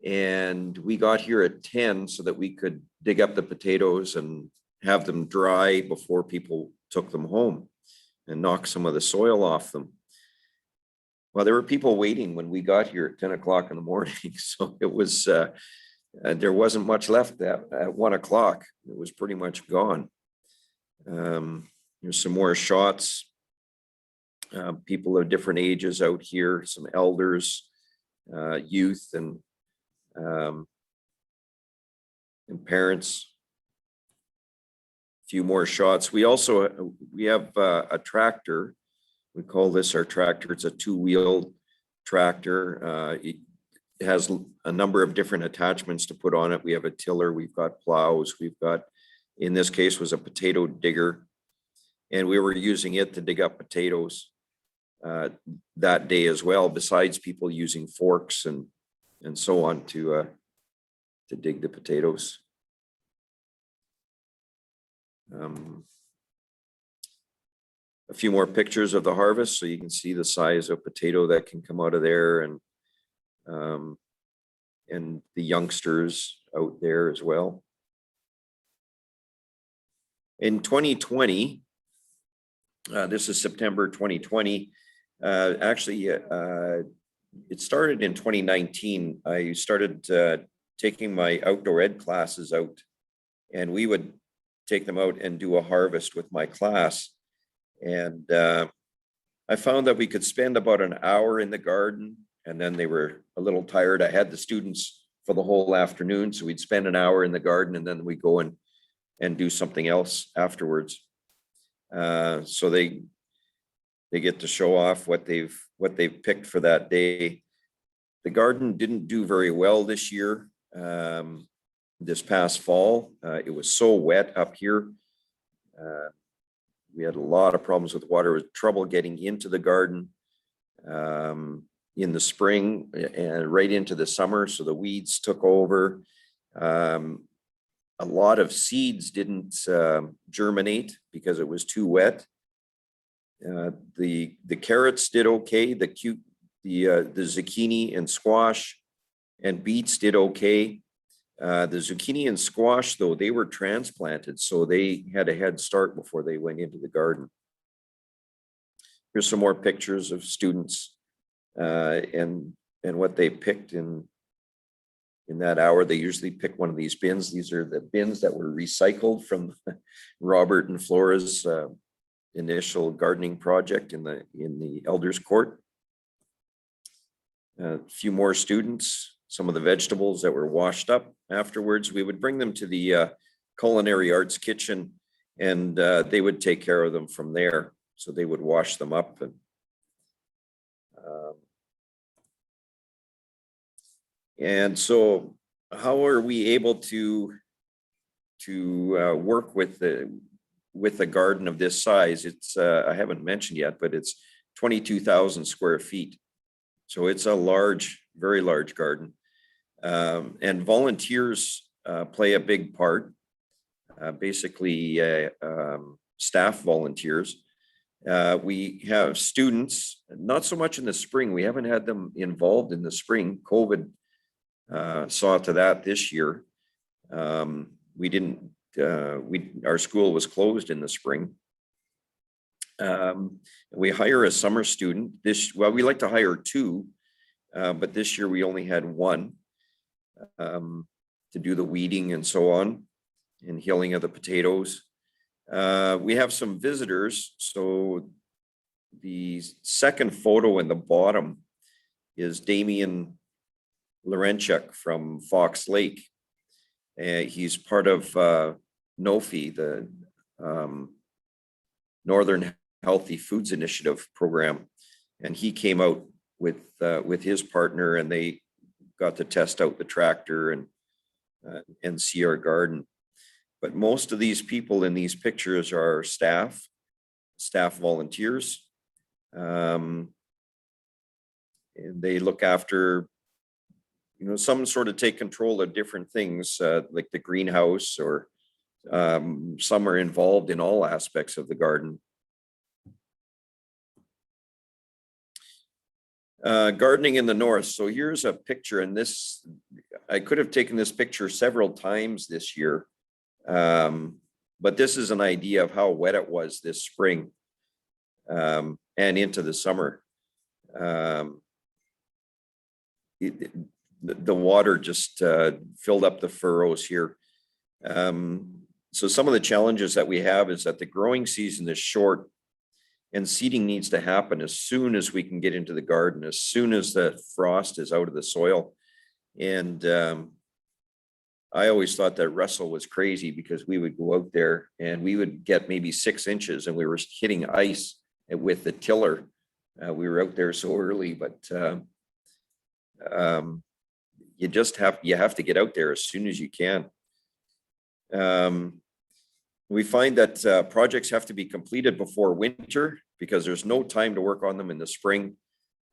And we got here at 10 so that we could dig up the potatoes and have them dry before people took them home and knock some of the soil off them. Well, there were people waiting when we got here at 10 o'clock in the morning. So it was, there wasn't much left at 1 o'clock. It was pretty much gone. There's some more shots. People of different ages out here, some elders, youth, and parents. A few more shots. We have a tractor. We call this our tractor. It's a two-wheeled tractor. It has a number of different attachments to put on it. We have a tiller. We've got plows. We've got, in this case, was a potato digger, and we were using it to dig up potatoes that day as well. Besides people using forks and so on to dig the potatoes. A few more pictures of the harvest, so you can see the size of potato that can come out of there, and the youngsters out there as well. In 2020, this is September 2020. Actually, it started in 2019. I started taking my outdoor ed classes out, and we would take them out and do a harvest with my class. And I found that we could spend about an hour in the garden, and then they were a little tired. I had the students for the whole afternoon, so we'd spend an hour in the garden, and then we'd go and do something else afterwards. So they get to show off what they've picked for that day. The garden didn't do very well this year. This past fall, it was so wet up here. We had a lot of problems with water, with trouble getting into the garden in the spring and right into the summer. So the weeds took over. A lot of seeds didn't germinate because it was too wet. The carrots did okay. The zucchini and squash and beets did okay. The zucchini and squash, though, they were transplanted, so they had a head start before they went into the garden. Here's some more pictures of students and what they picked in that hour. They usually pick one of these bins. These are the bins that were recycled from Robert and Flora's initial gardening project in the elders court. A few more students, some of the vegetables that were washed up. afterwards. We would bring them to the culinary arts kitchen, and they would take care of them from there. So they would wash them up. And so how are we able to work with the garden of this size? It's I haven't mentioned yet, but it's 22,000 square feet. So it's a large, very large garden. And volunteers play a big part, basically staff volunteers. We have students, not so much in the spring. We haven't had them involved in the spring. COVID saw to that this year. We didn't, our school was closed in the spring. We hire a summer student. Well, we like to hire two, but this year we only had one to do the weeding and so on, and healing of the potatoes. We have some visitors. So the second photo in the bottom is Damian Larenchuk from Fox Lake. He's part of NOFI, the Northern Healthy Foods Initiative program. And he came out with his partner, and they got to test out the tractor and see our garden. But most of these people in these pictures are staff volunteers. And they look after, some sort of take control of different things, like the greenhouse, or some are involved in all aspects of the garden. Gardening in the north. So here's a picture, and I could have taken this picture several times this year, but this is an idea of how wet it was this spring and into the summer. The water just filled up the furrows here. So some of the challenges that we have is that the growing season is short, and seeding needs to happen as soon as we can get into the garden, as soon as the frost is out of the soil. And I always thought that Russell was crazy, because we would go out there and we would get maybe 6 inches, and we were hitting ice with the tiller. We were out there so early, but you have to get out there as soon as you can. We find that projects have to be completed before winter, because there's no time to work on them in the spring.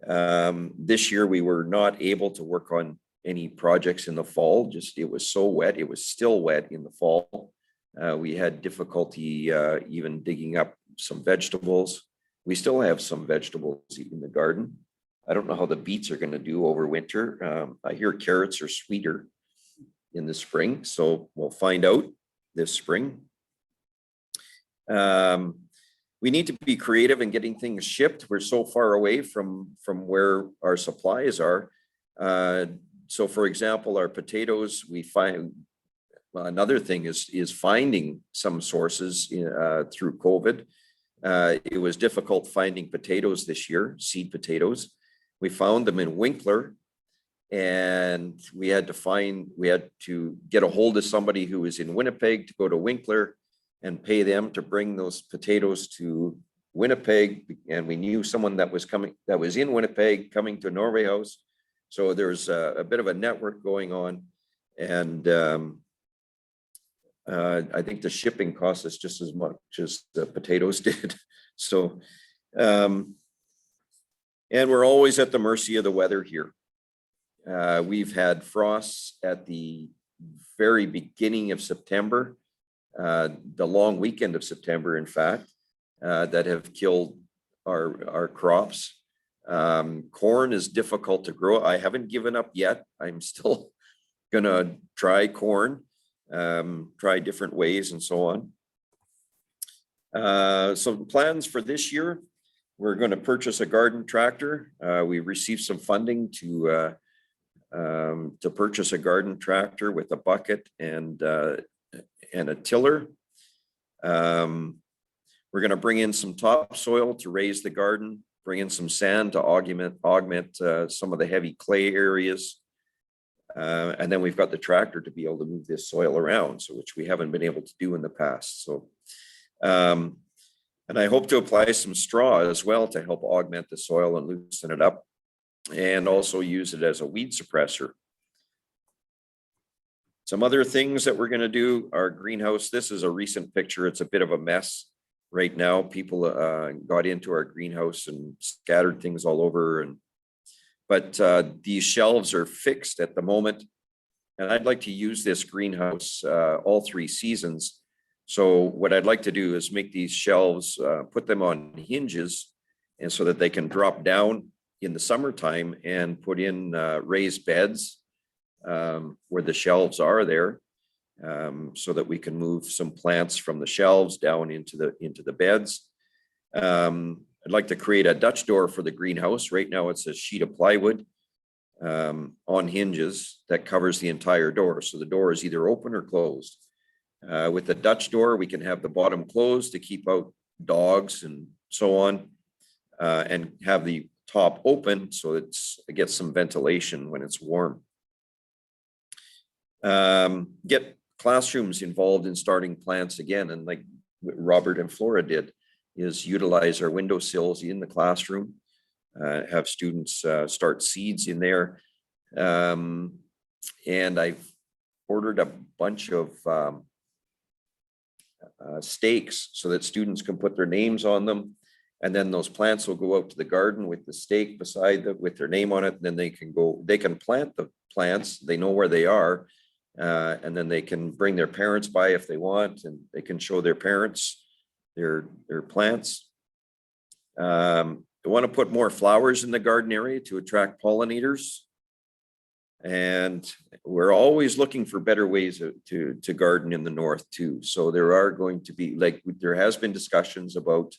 This year we were not able to work on any projects in the fall. It was so wet. It was still wet in the fall. We had difficulty even digging up some vegetables. We still have some vegetables in the garden. I don't know how the beets are going to do over winter. I hear carrots are sweeter in the spring, so we'll find out this spring. We need to be creative in getting things shipped. We're so far away from where our supplies are. So for example, our potatoes, we find, well, another thing is finding some sources through COVID. It was difficult finding potatoes this year, seed potatoes. We found them in Winkler, and we had to get a hold of somebody who was in Winnipeg to go to Winkler and pay them to bring those potatoes to Winnipeg. And we knew someone that was in Winnipeg coming to Norway House. So there's a bit of a network going on. And I think the shipping cost us just as much as the potatoes did. So, and we're always at the mercy of the weather here. We've had frosts at the very beginning of September, the long weekend of September, in fact, that have killed our crops. Corn is difficult to grow. I haven't given up yet. I'm still gonna try corn, try different ways and so on. Some plans for this year: we're going to purchase a garden tractor. We received some funding to purchase a garden tractor with a bucket and a tiller. We're going to bring in some topsoil to raise the garden, bring in some sand to augment some of the heavy clay areas. And then we've got the tractor to be able to move this soil around, so which we haven't been able to do in the past. So, and I hope to apply some straw as well to help augment the soil and loosen it up, and also use it as a weed suppressor. Some other things that we're going to do, our greenhouse. This is a recent picture. It's a bit of a mess right now. People got into our greenhouse and scattered things all over. But these shelves are fixed at the moment. And I'd like to use this greenhouse all 3 seasons. So what I'd like to do is make these shelves, put them on hinges, and so that they can drop down in the summertime and put in raised beds where the shelves are there, so that we can move some plants from the shelves down into the beds. I'd like to create a Dutch door for the greenhouse. Right now it's a sheet of plywood on hinges that covers the entire door. So the door is either open or closed. With the Dutch door, we can have the bottom closed to keep out dogs and so on, and have the top open so it gets some ventilation when it's warm. Get classrooms involved in starting plants again, and like what Robert and Flora did, is utilize our windowsills in the classroom, have students start seeds in there. And I've ordered a bunch of stakes so that students can put their names on them, and then those plants will go out to the garden with the stake beside them with their name on it. And then they can plant the plants. They know where they are, and then they can bring their parents by if they want, and they can show their parents their plants. I want to put more flowers in the garden area to attract pollinators. And we're always looking for better ways to garden in the north too. So there are going to be, there has been discussions about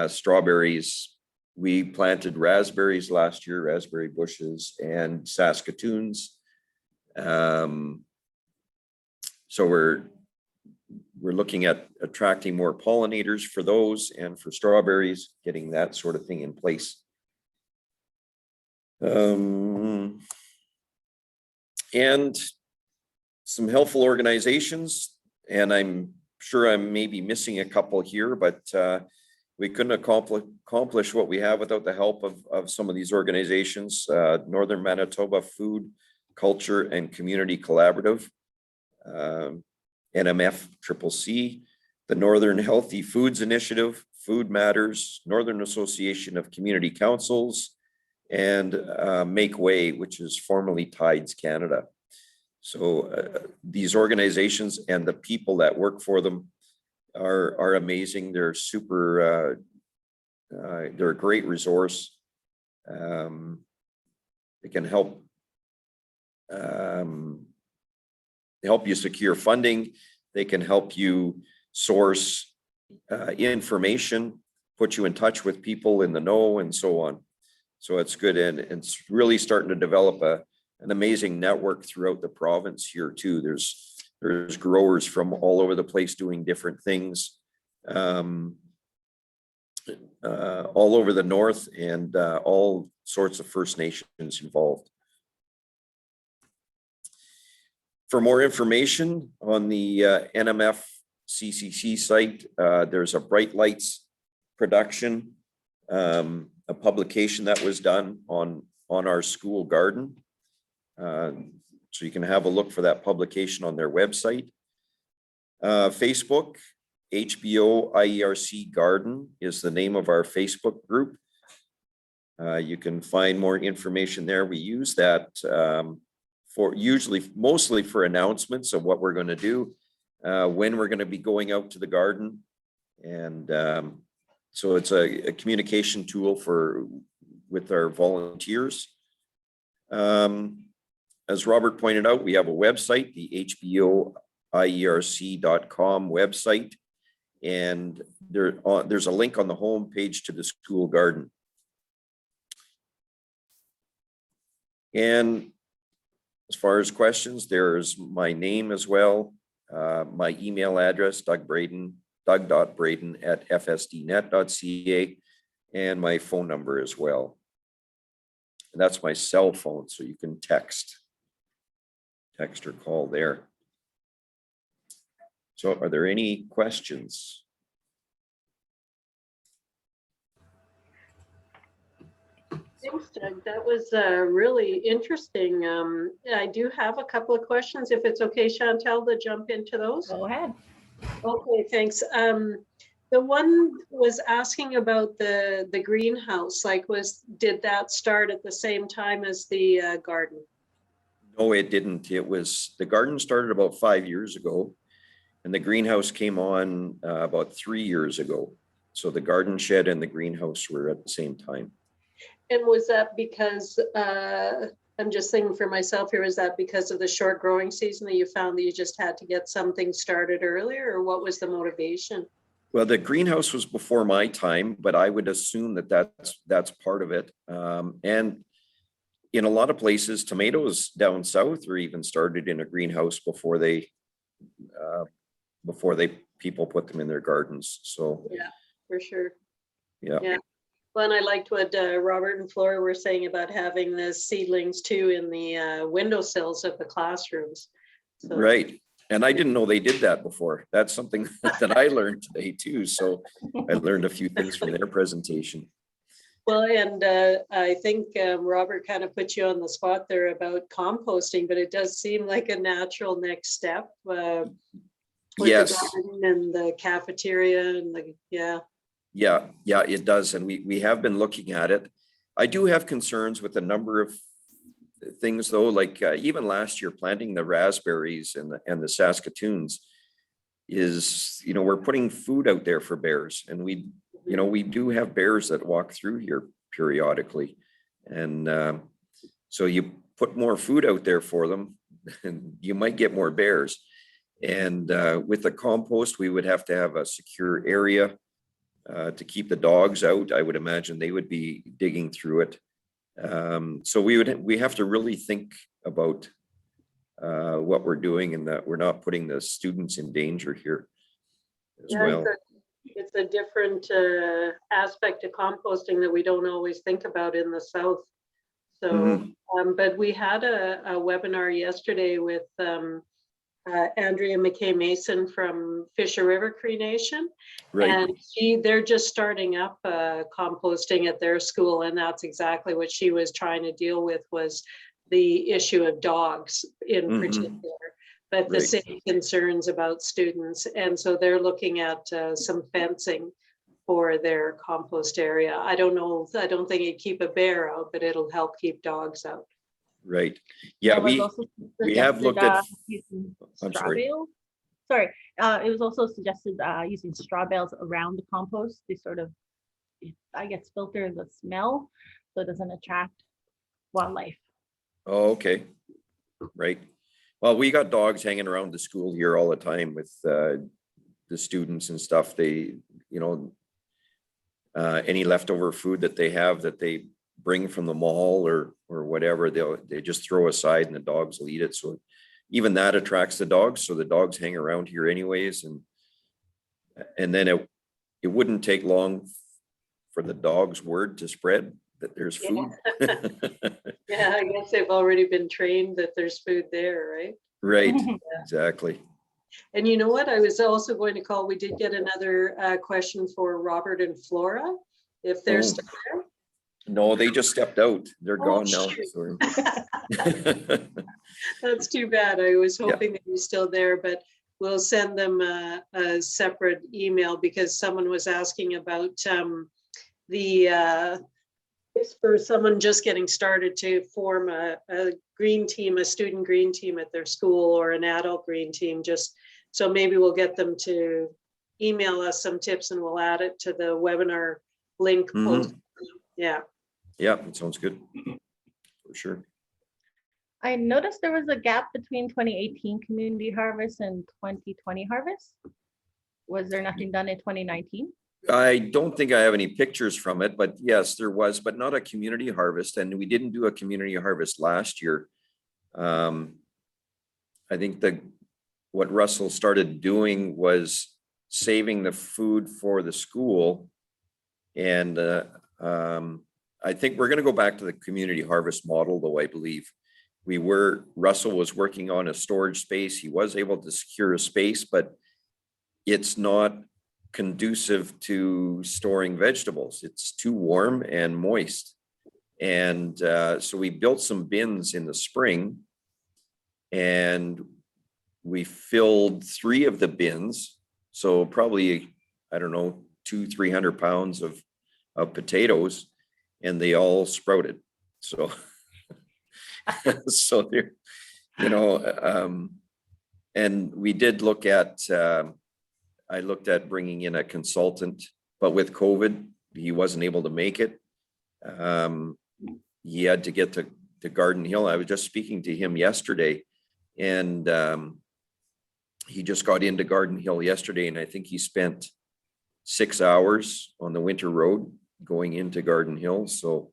strawberries. We planted raspberries last year, raspberry bushes and Saskatoons. So we're looking at attracting more pollinators for those, and for strawberries, getting that sort of thing in place. And some helpful organizations, and I'm sure I'm maybe missing a couple here, but we couldn't accomplish what we have without the help of some of these organizations. Northern Manitoba Food, Culture and Community Collaborative, NMFCCC, the Northern Healthy Foods Initiative, Food Matters, Northern Association of Community Councils, and Make Way, which is formerly Tides Canada. So these organizations and the people that work for them are amazing. They're super, they're a great resource. They can help you secure funding. They can help you source information, put you in touch with people in the know, and so on. So it's good, and it's really starting to develop an amazing network throughout the province here too. There's growers from all over the place doing different things, all over the north, and all sorts of First Nations involved. For more information on the NMFCCC site, there's a Bright Lights production, a publication that was done on our school garden. So you can have a look for that publication on their website. Facebook, HBOIERC Garden is the name of our Facebook group. You can find more information there. We use that mostly for announcements of what we're going to do, when we're going to be going out to the garden. And so it's a communication tool with our volunteers. As Robert pointed out, we have a website, the HBOIERC.com website, and there's a link on the home page to the school garden. And as far as questions, there's my name as well, my email address, doug.braden@fsdnet.ca, and my phone number as well. And that's my cell phone, so you can text. text or call there. So are there any questions? Thanks, Doug. That was really interesting. I do have a couple of questions, if it's okay, Chantel, to jump into those. Go ahead. Okay, thanks. The one was asking about the greenhouse, like did that start at the same time as the garden? No, it didn't. The garden started about 5 years ago, and the greenhouse came on about 3 years ago. So the garden shed and the greenhouse were at the same time. And was that because, I'm just thinking for myself here, was that because of the short growing season that you found that you just had to get something started earlier, or what was the motivation? Well, the greenhouse was before my time, but I would assume that that's part of it. And in a lot of places, tomatoes down south are even started in a greenhouse before people put them in their gardens. So yeah, for sure. Yeah. Well, and I liked what Robert and Flora were saying about having the seedlings too in the windowsills of the classrooms. So, right. And I didn't know they did that before. That's something that I learned today too. So I learned a few things from their presentation. Well, and I think Robert kind of put you on the spot there about composting, but it does seem like a natural next step. With yes. The garden and the cafeteria and Yeah, it does. And we have been looking at it. I do have concerns with a number of things though, like even last year planting the raspberries and the Saskatoons is, we're putting food out there for bears, and we do have bears that walk through here periodically. And so you put more food out there for them and you might get more bears. And with the compost, we would have to have a secure area to keep the dogs out. I would imagine they would be digging through it. So we have to really think about what we're doing, and that we're not putting the students in danger here as well. It's a different aspect of composting that we don't always think about in the South. So, but we had a webinar yesterday with Andrea McKay Mason from Fisher River Cree Nation, right. And they're just starting up composting at their school, and that's exactly what she was trying to deal with, was the issue of dogs in particular, but the same concerns about students. And so they're looking at some fencing for their compost area. I don't think it'd keep a bear out, but it'll help keep dogs out. Right. Yeah, we have looked at straw bales. Sorry, it was also suggested using straw bales around the compost to sort of, I guess, filter the smell so it doesn't attract wildlife. Oh, okay. Right. Well, we got dogs hanging around the school here all the time with the students and stuff. They, any leftover food that they have that they bring from the mall or whatever, they just throw aside, and the dogs will eat it. So even that attracts the dogs. So the dogs hang around here anyways. And then it wouldn't take long for the dog's word to spread that there's food. Yeah, I guess they've already been trained that there's food there, right? Right, exactly. And you know what? I was also going to call, we did get another question for Robert and Flora, if they're still there. No, they just stepped out. They're gone now. Sorry. That's too bad. I was hoping they were still there, but we'll send them a separate email, because someone was asking about for someone just getting started to form a green team, a student green team at their school, or an adult green team. Just so maybe we'll get them to email us some tips, and we'll add it to the webinar link post. Yeah, it sounds good for sure. I noticed there was a gap between 2018 community harvest and 2020 harvest. Was there nothing done in 2019? I don't think I have any pictures from it, but yes, there was, but not a community harvest. And we didn't do a community harvest last year. I think what Russell started doing was saving the food for the school. And I think we're going to go back to the community harvest model, though, I believe. Russell was working on a storage space. He was able to secure a space, but it's not conducive to storing vegetables. It's too warm and moist. And so we built some bins in the spring, and we filled 3 of the bins. So probably, I don't know, 200-300 pounds of potatoes, and they all sprouted. So, so they're, you know, and we did look at, I looked at bringing in a consultant, but with COVID, he wasn't able to make it. He had to get to Garden Hill. I was just speaking to him yesterday, and he just got into Garden Hill yesterday, and I think he spent 6 hours on the winter road going into Garden Hill. So,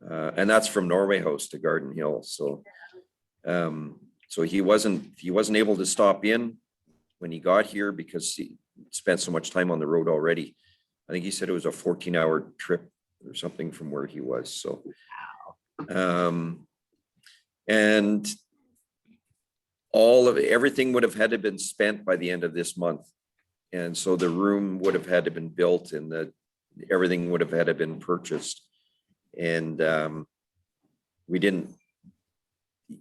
and that's from Norway House to Garden Hill. So, so he wasn't able to stop in when he got here because he spent so much time on the road already. I think he said it was a 14-hour trip or something from where he was. So, and everything would have had to have been spent by the end of this month. And so the room would have had to have been built, and everything would have had to have been purchased. And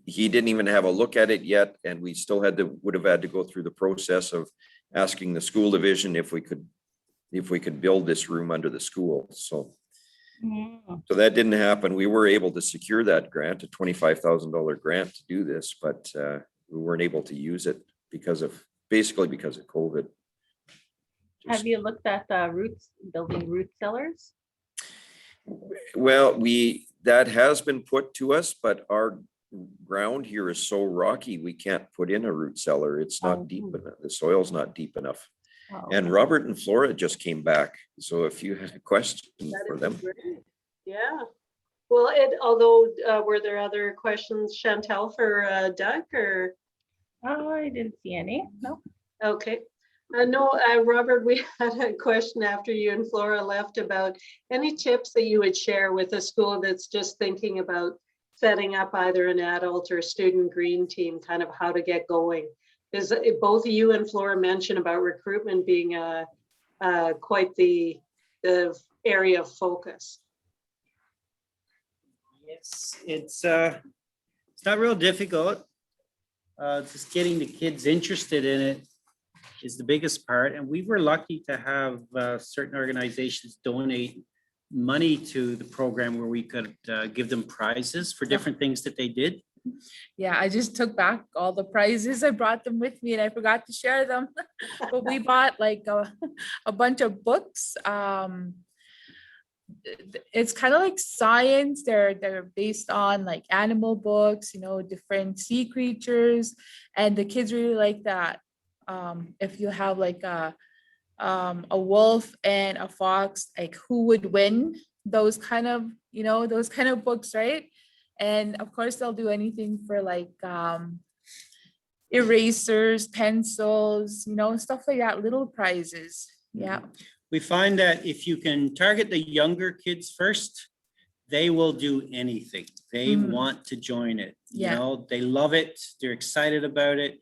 he didn't even have a look at it yet. And we still would have had to go through the process of asking the school division if we could build this room under the school. So, so that didn't happen. We were able to secure that grant, a $25,000 grant to do this, but we weren't able to use it basically because of COVID. Have you looked at building root cellars? Well, that has been put to us, but our ground here is so rocky, we can't put in a root cellar. It's not deep enough. The soil's not deep enough. Oh, and Robert and Flora just came back. So if you had a question for them. Great. Yeah. Well, although were there other questions, Chantel, for Doug, or? Oh, I didn't see any. No. Okay. No, Robert, we had a question after you and Flora left about any tips that you would share with a school that's just thinking about setting up either an adult or student green team, kind of how to get going. Because both of you and Flora mentioned about recruitment being quite the area of focus. Yes, it's not real difficult. Just getting the kids interested in it is the biggest part. And we were lucky to have certain organizations donate money to the program where we could give them prizes for different things that they did. Yeah, I just took back all the prizes. I brought them with me and I forgot to share them. But we bought like a bunch of books. It's kind of like science. They're based on like animal books, you know, different sea creatures, and the kids really like that. If you have like a wolf and a fox, like who would win? Those kind of, you know, those kind of books, right? And of course they'll do anything for like erasers, pencils, you know, stuff like that, little prizes. Yeah. We find that if you can target the younger kids first, they will do anything. They want to join it. You know, they love it. They're excited about it.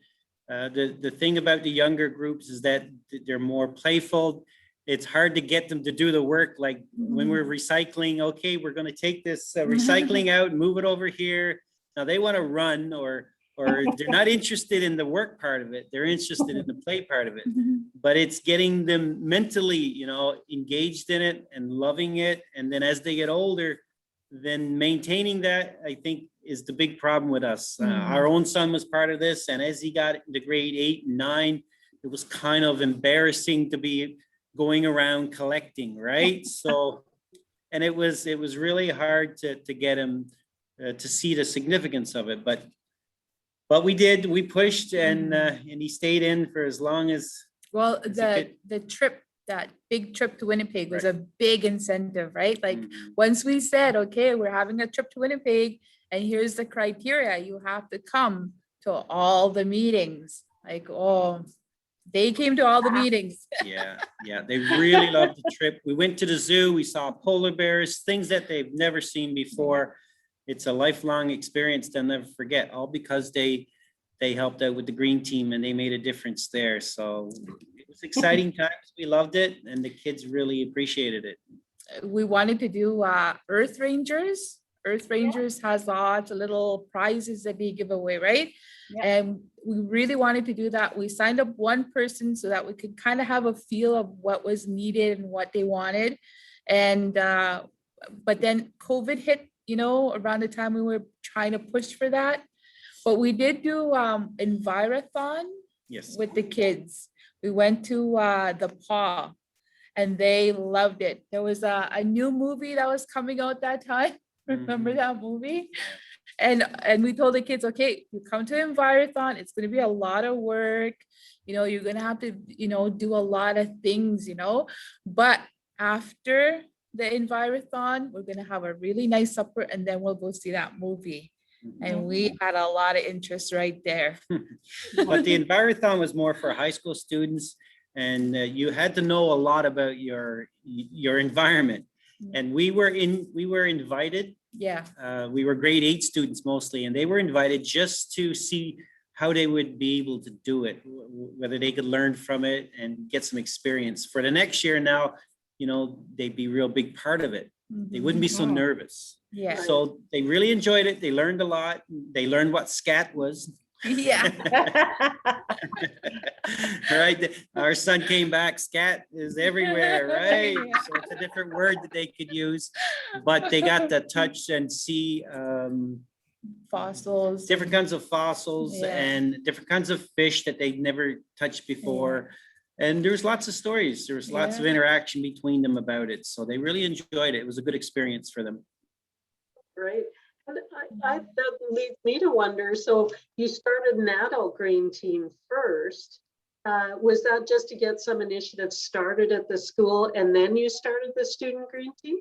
The thing about the younger groups is that they're more playful. It's hard to get them to do the work. Like when we're recycling, okay, we're going to take this recycling out and move it over here. Now they want to run, or they're not interested in the work part of it. They're interested in the play part of it. But it's getting them mentally, you know, engaged in it and loving it. And then as they get older, then maintaining that, I think, is the big problem with us. Our own son was part of this. And as he got into grade 8 and 9, it was kind of embarrassing to be going around collecting, right? So, and it was really hard to get him to see the significance of it. But we did, we pushed, and he stayed in for as long as. Well, the trip, that big trip to Winnipeg was a big incentive, right? Like once we said, okay, we're having a trip to Winnipeg and here's the criteria, you have to come to all the meetings. Like, oh, they came to all the meetings. Yeah, they really loved the trip. We went to the zoo, we saw polar bears, things that they've never seen before. it's a lifelong experience they'll never forget, all because they helped out with the green team and they made a difference there. So it was exciting times. We loved it and the kids really appreciated it. We wanted to do Earth Rangers. Earth Rangers has lots of little prizes that they give away, right? Yeah. And we really wanted to do that. We signed up one person so that we could kind of have a feel of what was needed and what they wanted. And but then COVID hit, you know, around the time we were trying to push for that. But we did do Envirothon. Yes. With the kids. We went to the PAW and they loved it. There was a new movie that was coming out that time. Remember that movie? And we told the kids, okay, you come to Envirothon, it's going to be a lot of work. You know, you're going to have to, you know, do a lot of things, you know, but after the Envirothon, we're going to have a really nice supper and then we'll go see that movie. And we had a lot of interest right there. But the Envirothon was more for high school students, and you had to know a lot about your environment. And we were invited. Yeah. We were grade 8 students mostly, and they were invited just to see how they would be able to do it, whether they could learn from it and get some experience. For the next year now, you know, they'd be a real big part of it. They wouldn't be so nervous. Yeah. So they really enjoyed it. They learned a lot. They learned what scat was. Yeah. Right. Our son came back. Scat is everywhere, right? So it's a different word that they could use, but they got to touch and see fossils, different kinds of fossils, and different kinds of fish that they'd never touched before. And there was lots of stories. There was lots of interaction between them about it. So they really enjoyed it. It was a good experience for them. Right. And that leads me to wonder, so you started an adult green team first. Was that just to get some initiatives started at the school and then you started the student green team?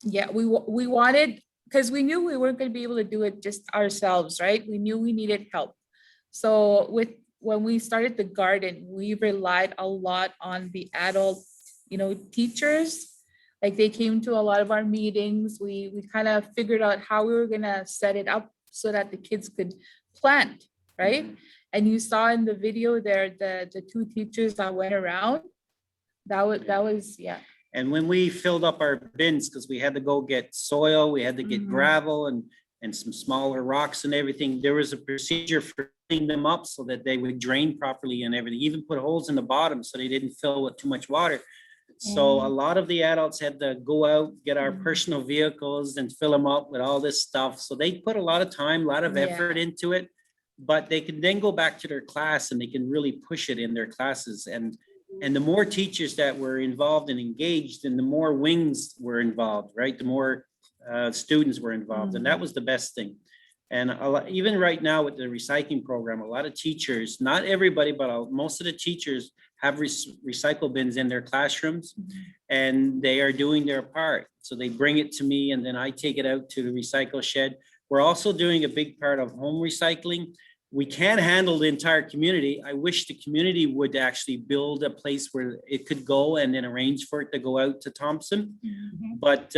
Yeah, we wanted, because we knew we weren't going to be able to do it just ourselves, right? We knew we needed help. So when we started the garden, we relied a lot on the adult, you know, teachers. Like they came to a lot of our meetings. We kind of figured out how we were gonna set it up so that the kids could plant, right? And you saw in the video there, the 2 teachers that went around, that was. And when we filled up our bins, because we had to go get soil, we had to get gravel and some smaller rocks and everything, there was a procedure for filling them up so that they would drain properly and everything, even put holes in the bottom so they didn't fill with too much water. So a lot of the adults had to go out, get our personal vehicles and fill them up with all this stuff. So they put a lot of time, a lot of effort into it, but they can then go back to their class and they can really push it in their classes. And the more teachers that were involved and engaged, and the more wings were involved, right? The more students were involved, and that was the best thing. And even right now with the recycling program, a lot of teachers, not everybody, but most of the teachers have recycle bins in their classrooms, and they are doing their part. So they bring it to me and then I take it out to the recycle shed. We're also doing a big part of home recycling. We can't handle the entire community. I wish the community would actually build a place where it could go and then arrange for it to go out to Thompson. But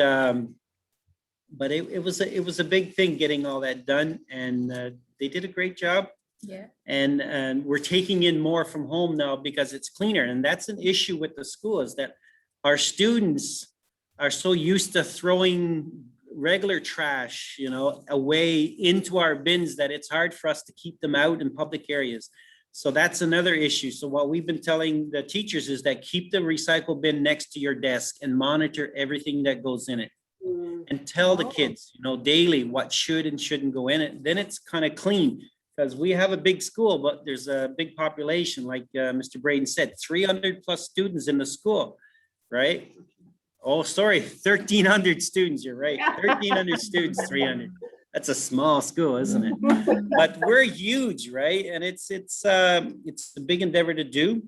it was a big thing getting all that done, and they did a great job. Yeah. And we're taking in more from home now because it's cleaner. And that's an issue with the school, is that our students are so used to throwing regular trash, you know, away into our bins that it's hard for us to keep them out in public areas. So that's another issue. So what we've been telling the teachers is that keep the recycle bin next to your desk and monitor everything that goes in it. And tell the kids, you know, daily what should and shouldn't go in it. Then it's kind of clean, because we have a big school, but there's a big population, like Mr. Braden said, 300 plus students in the school, right? Oh, sorry, 1,300 students, you're right. 1,300 students, 300. That's a small school, isn't it? But we're huge, right? And it's a big endeavor to do,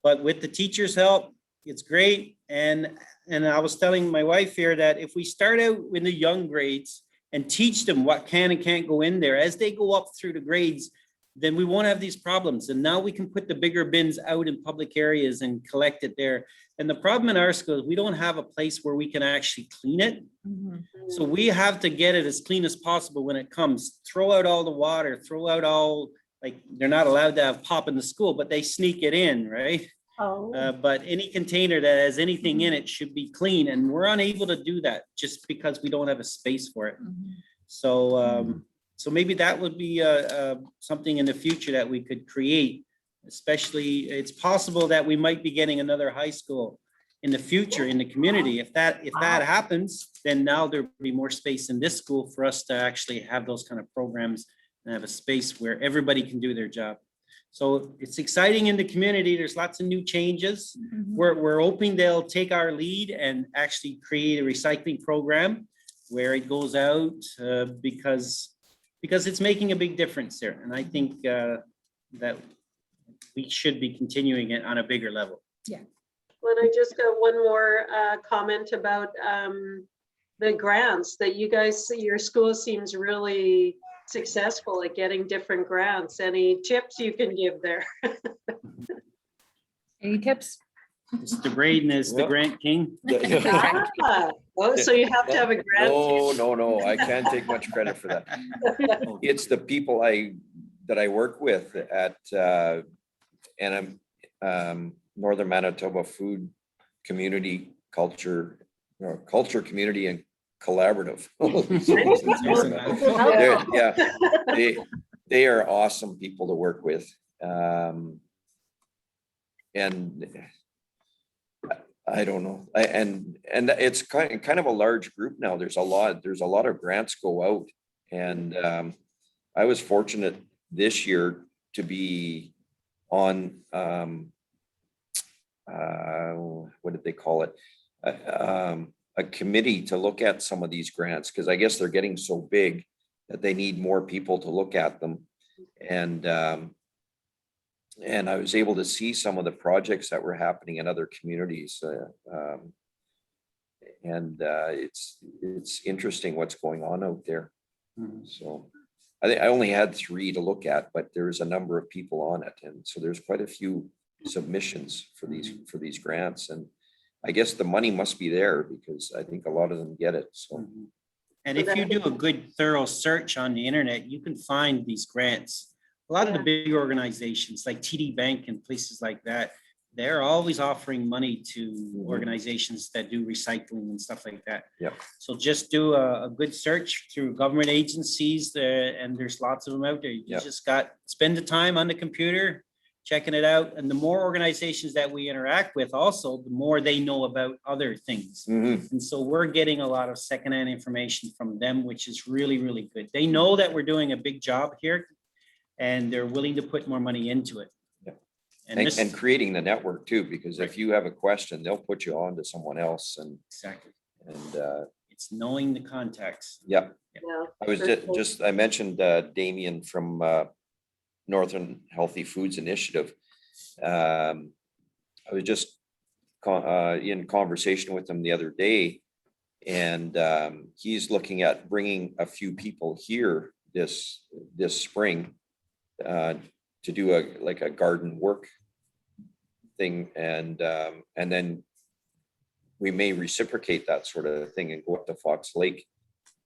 but with the teachers' help, it's great. And I was telling my wife here that if we start out in the young grades and teach them what can and can't go in there, as they go up through the grades, then we won't have these problems. And now we can put the bigger bins out in public areas and collect it there. And the problem in our school is we don't have a place where we can actually clean it. So we have to get it as clean as possible when it comes. Throw out all the water, throw out all, like, they're not allowed to have pop in the school, but they sneak it in, right? But any container that has anything in it should be clean, and we're unable to do that just because we don't have a space for it. So, so maybe that would be something in the future that we could create. Especially, it's possible that we might be getting another high school in the future in the community. If that happens, then now there'll be more space in this school for us to actually have those kind of programs and have a space where everybody can do their job. So it's exciting in the community. There's lots of new changes. We're hoping they'll take our lead and actually create a recycling program where it goes out because it's making a big difference there. And I think that we should be continuing it on a bigger level. Yeah. Well, I just got one more comment about the grants that you guys, your school seems really successful at getting different grants. Any tips you can give there? Any tips? Mr. Braden is the grant king. Oh, so you have to have a grant. No, I can't take much credit for that. It's the people that I work with at Northern Manitoba Food Community Culture, Community and Collaborative. They are awesome people to work with. And I don't know. And it's kind of a large group now. There's a lot of grants go out. And I was fortunate this year to be on what did they call it? A committee to look at some of these grants, because I guess they're getting so big that they need more people to look at them. And I was able to see some of the projects that were happening in other communities. It's interesting what's going on out there. So I only had 3 to look at, but there's a number of people on it. And so there's quite a few submissions for these grants. And I guess the money must be there because I think a lot of them get it. So. And if you do a good thorough search on the internet, you can find these grants. A lot of the big organizations like TD Bank and places like that, they're always offering money to organizations that do recycling and stuff like that. So just do a good search through government agencies and there's lots of them out there. You just spend the time on the computer, checking it out. And the more organizations that we interact with also, the more they know about other things. And so we're getting a lot of secondhand information from them, which is really, really good. They know that we're doing a big job here and they're willing to put more money into it. And creating the network too, because if you have a question, they'll put you on to someone else. And exactly. And it's knowing the contacts. I was I mentioned Damien from Northern Healthy Foods Initiative. I was just in conversation with him the other day, and he's looking at bringing a few people here this spring to do a garden work thing, and then we may reciprocate that sort of thing and go up to Fox Lake.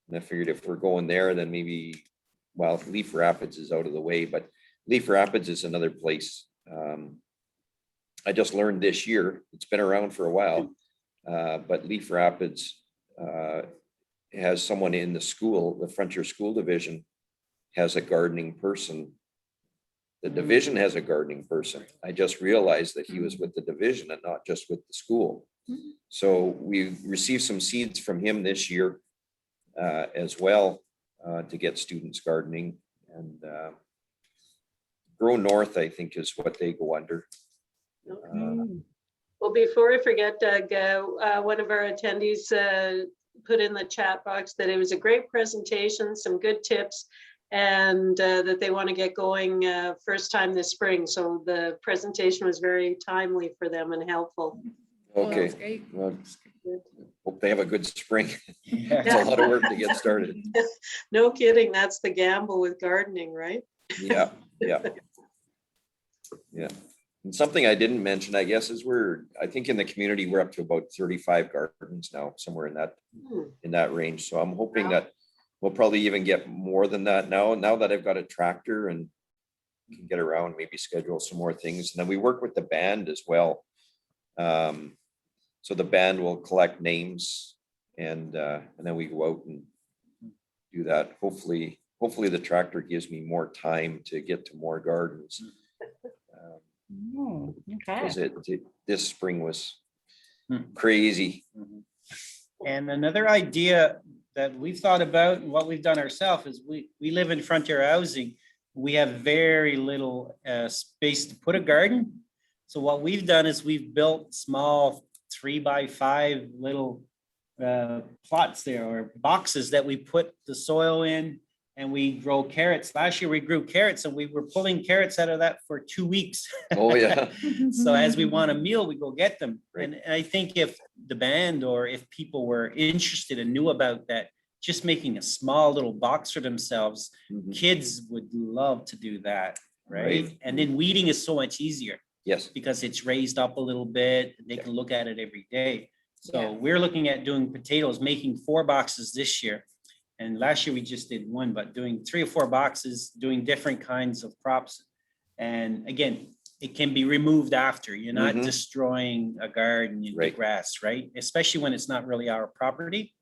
And I figured if we're going there, then maybe, well, Leaf Rapids is out of the way, but Leaf Rapids is another place. I just learned this year, it's been around for a while, but Leaf Rapids has someone in the school, the Frontier School Division has a gardening person. The division has a gardening person. I just realized that he was with the division and not just with the school. So we received some seeds from him this year as well to get students gardening. And Grow North, I think, is what they go under. Well, before I forget, Doug, one of our attendees put in the chat box that it was a great presentation, some good tips, and that they want to get going first time this spring. So the presentation was very timely for them and helpful. Okay. Well, hope they have a good spring. It's a lot of work to get started. No kidding. That's the gamble with gardening, right? Yeah. Yeah. Yeah. And something I didn't mention, I guess, is I think in the community, we're up to about 35 gardens now, somewhere in that range. So I'm hoping that we'll probably even get more than that now that I've got a tractor and can get around, maybe schedule some more things. And then we work with the band as well. So the band will collect names and then we go out and do that. Hopefully the tractor gives me more time to get to more gardens. Because this spring was crazy. And another idea that we've thought about and what we've done ourselves is we live in frontier housing. We have very little space to put a garden. So what we've done is we've built small 3x5 little plots there, or boxes that we put the soil in, and we grow carrots. Last year we grew carrots and we were pulling carrots out of that for 2 weeks. Oh yeah. So as we want a meal, we go get them. Right. And I think if the band or if people were interested and knew about that, just making a small little box for themselves, kids would love to do that, right? And then weeding is so much easier. Yes. Because it's raised up a little bit. They can look at it every day. So we're looking at doing potatoes, making 4 boxes this year. And last year we just did 1, but doing 3 or 4 boxes, doing different kinds of crops. And again, it can be removed after. You're not destroying a garden, the grass, right? Especially when it's not really our property.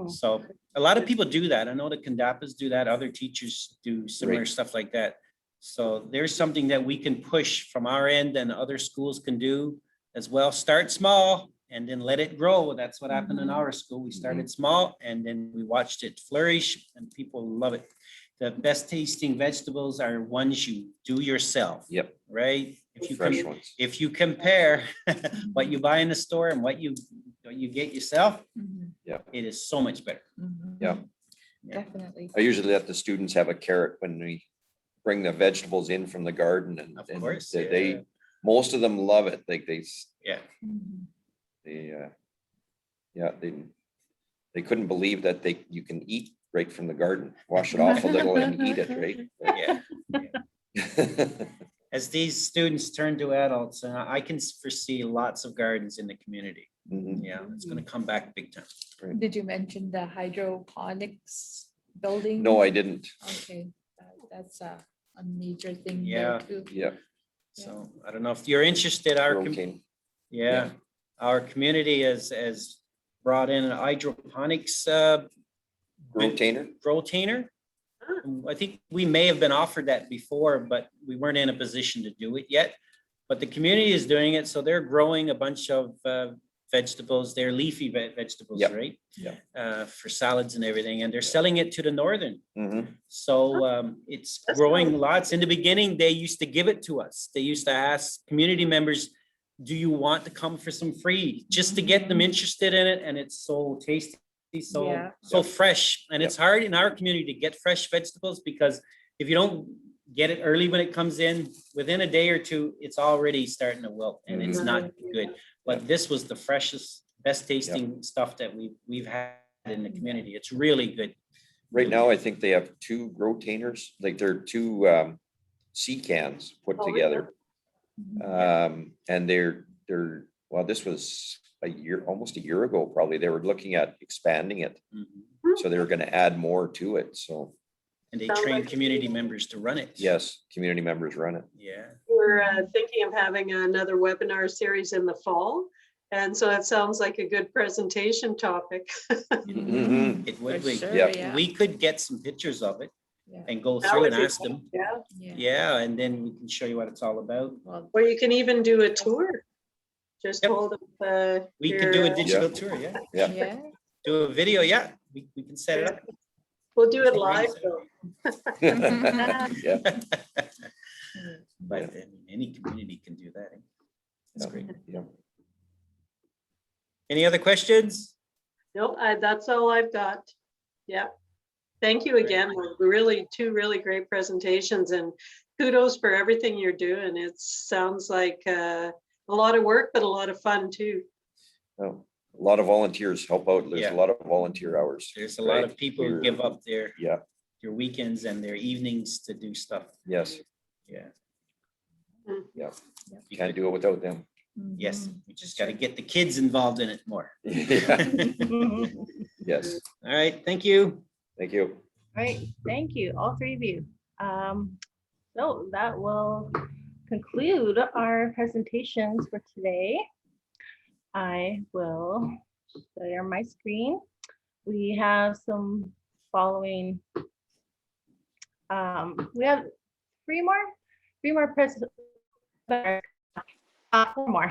So a lot of people do that. I know the Kandapas do that. Other teachers do similar stuff like that. So there's something that we can push from our end and other schools can do as well. Start small and then let it grow. That's what happened in our school. We started small and then we watched it flourish and people love it. The best tasting vegetables are ones you do yourself. Yep. Right? If you compare what you buy in the store and what you get yourself, it is so much better. Yeah. Definitely. I usually let the students have a carrot when we bring the vegetables in from the garden, and of course they most of them love it. Like they couldn't believe that you can eat right from the garden, wash it off a little and eat it, right? As these students turn to adults, I can foresee lots of gardens in the community. Yeah, it's going to come back big time. Did you mention the hydroponics building? No, I didn't. Okay, that's a major thing. Yeah. There too. Yeah. So I don't know if you're interested. Our community has brought in an hydroponics grow-tainer. I think we may have been offered that before, but we weren't in a position to do it yet. But the community is doing it, so they're growing a bunch of vegetables. They're leafy vegetables, right? Yeah. For salads and everything, and they're selling it to the northern. So it's growing lots. In the beginning, they used to give it to us. They used to ask community members, "Do you want to come for some free?" Just to get them interested in it, and it's so tasty. So fresh, and it's hard in our community to get fresh vegetables because if you don't get it early when it comes in, within a day or two, it's already starting to wilt and it's not good. But this was the freshest, best tasting stuff that we've had in the community. It's really good. Right now, I think they have 2 grow-tainers, like they're 2 seed cans put together. And they're well, this was almost a year ago, probably. They were looking at expanding it. So they were going to add more to it. So. And they train community members to run it. Yes, community members run it. Yeah. We're thinking of having another webinar series in the fall. And so it sounds like a good presentation topic. It would be. Yeah. We could get some pictures of it and go through and ask them. Yeah. And then we can show you what it's all about. Or you can even do a tour. Just hold up. We could do a digital tour. Yeah. Do a video. Yeah. We can set it up. We'll do it live though. But any community can do that. That's great. Yeah. Any other questions? No, that's all I've got. Yeah. Thank you again. Really, 2 really great presentations, and kudos for everything you're doing. It sounds like a lot of work, but a lot of fun too. Oh, a lot of volunteers help out. There's a lot of volunteer hours. There's a lot of people who give up their weekends and their evenings to do stuff. Yes. Yeah. Mm. Yeah, you can't do it without them. Yes, we just got to get the kids involved in it more. Yeah. Yes, All right, thank you. thank you. All right, thank you, all three of you. So that will conclude our presentations for today. I will share my screen. We have some following. We have three more four more.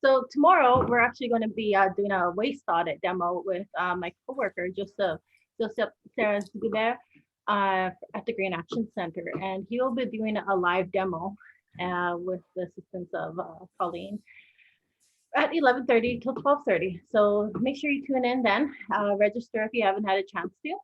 So tomorrow we're actually going to be doing a waste audit demo with my coworker Joseph Gubert at the Green Action Center, and he will be doing a live demo with the assistance of Colleen at 11:30 till 12:30. So make sure you tune in then. Register if you haven't had a chance to.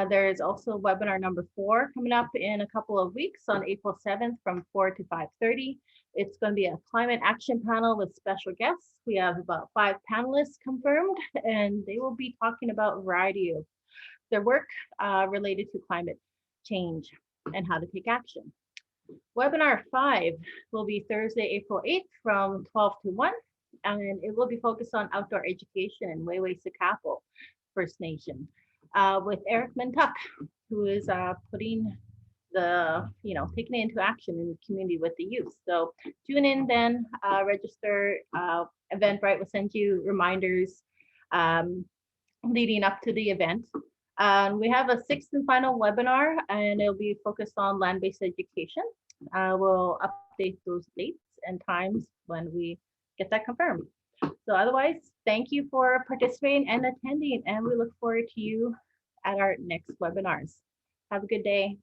There is also webinar number 4 coming up in a couple of weeks on April 7th from 4 to 5:30. It's going to be a climate action panel with special guests. We have about 5 panelists confirmed, and they will be talking about a variety of their work related to climate change and how to take action. Webinar 5 will be Thursday, April 8th from 12 to 1, and it will be focused on outdoor education in Wayway Sakapo First Nation with Eric Mentuck, who is putting taking it into action in the community with the youth. So tune in then, register. Eventbrite will send you reminders leading up to the event. We have a 6th and final webinar, and it'll be focused on land-based education. We'll update those dates and times when we get that confirmed. So otherwise, thank you for participating and attending, and we look forward to you at our next webinars. Have a good day.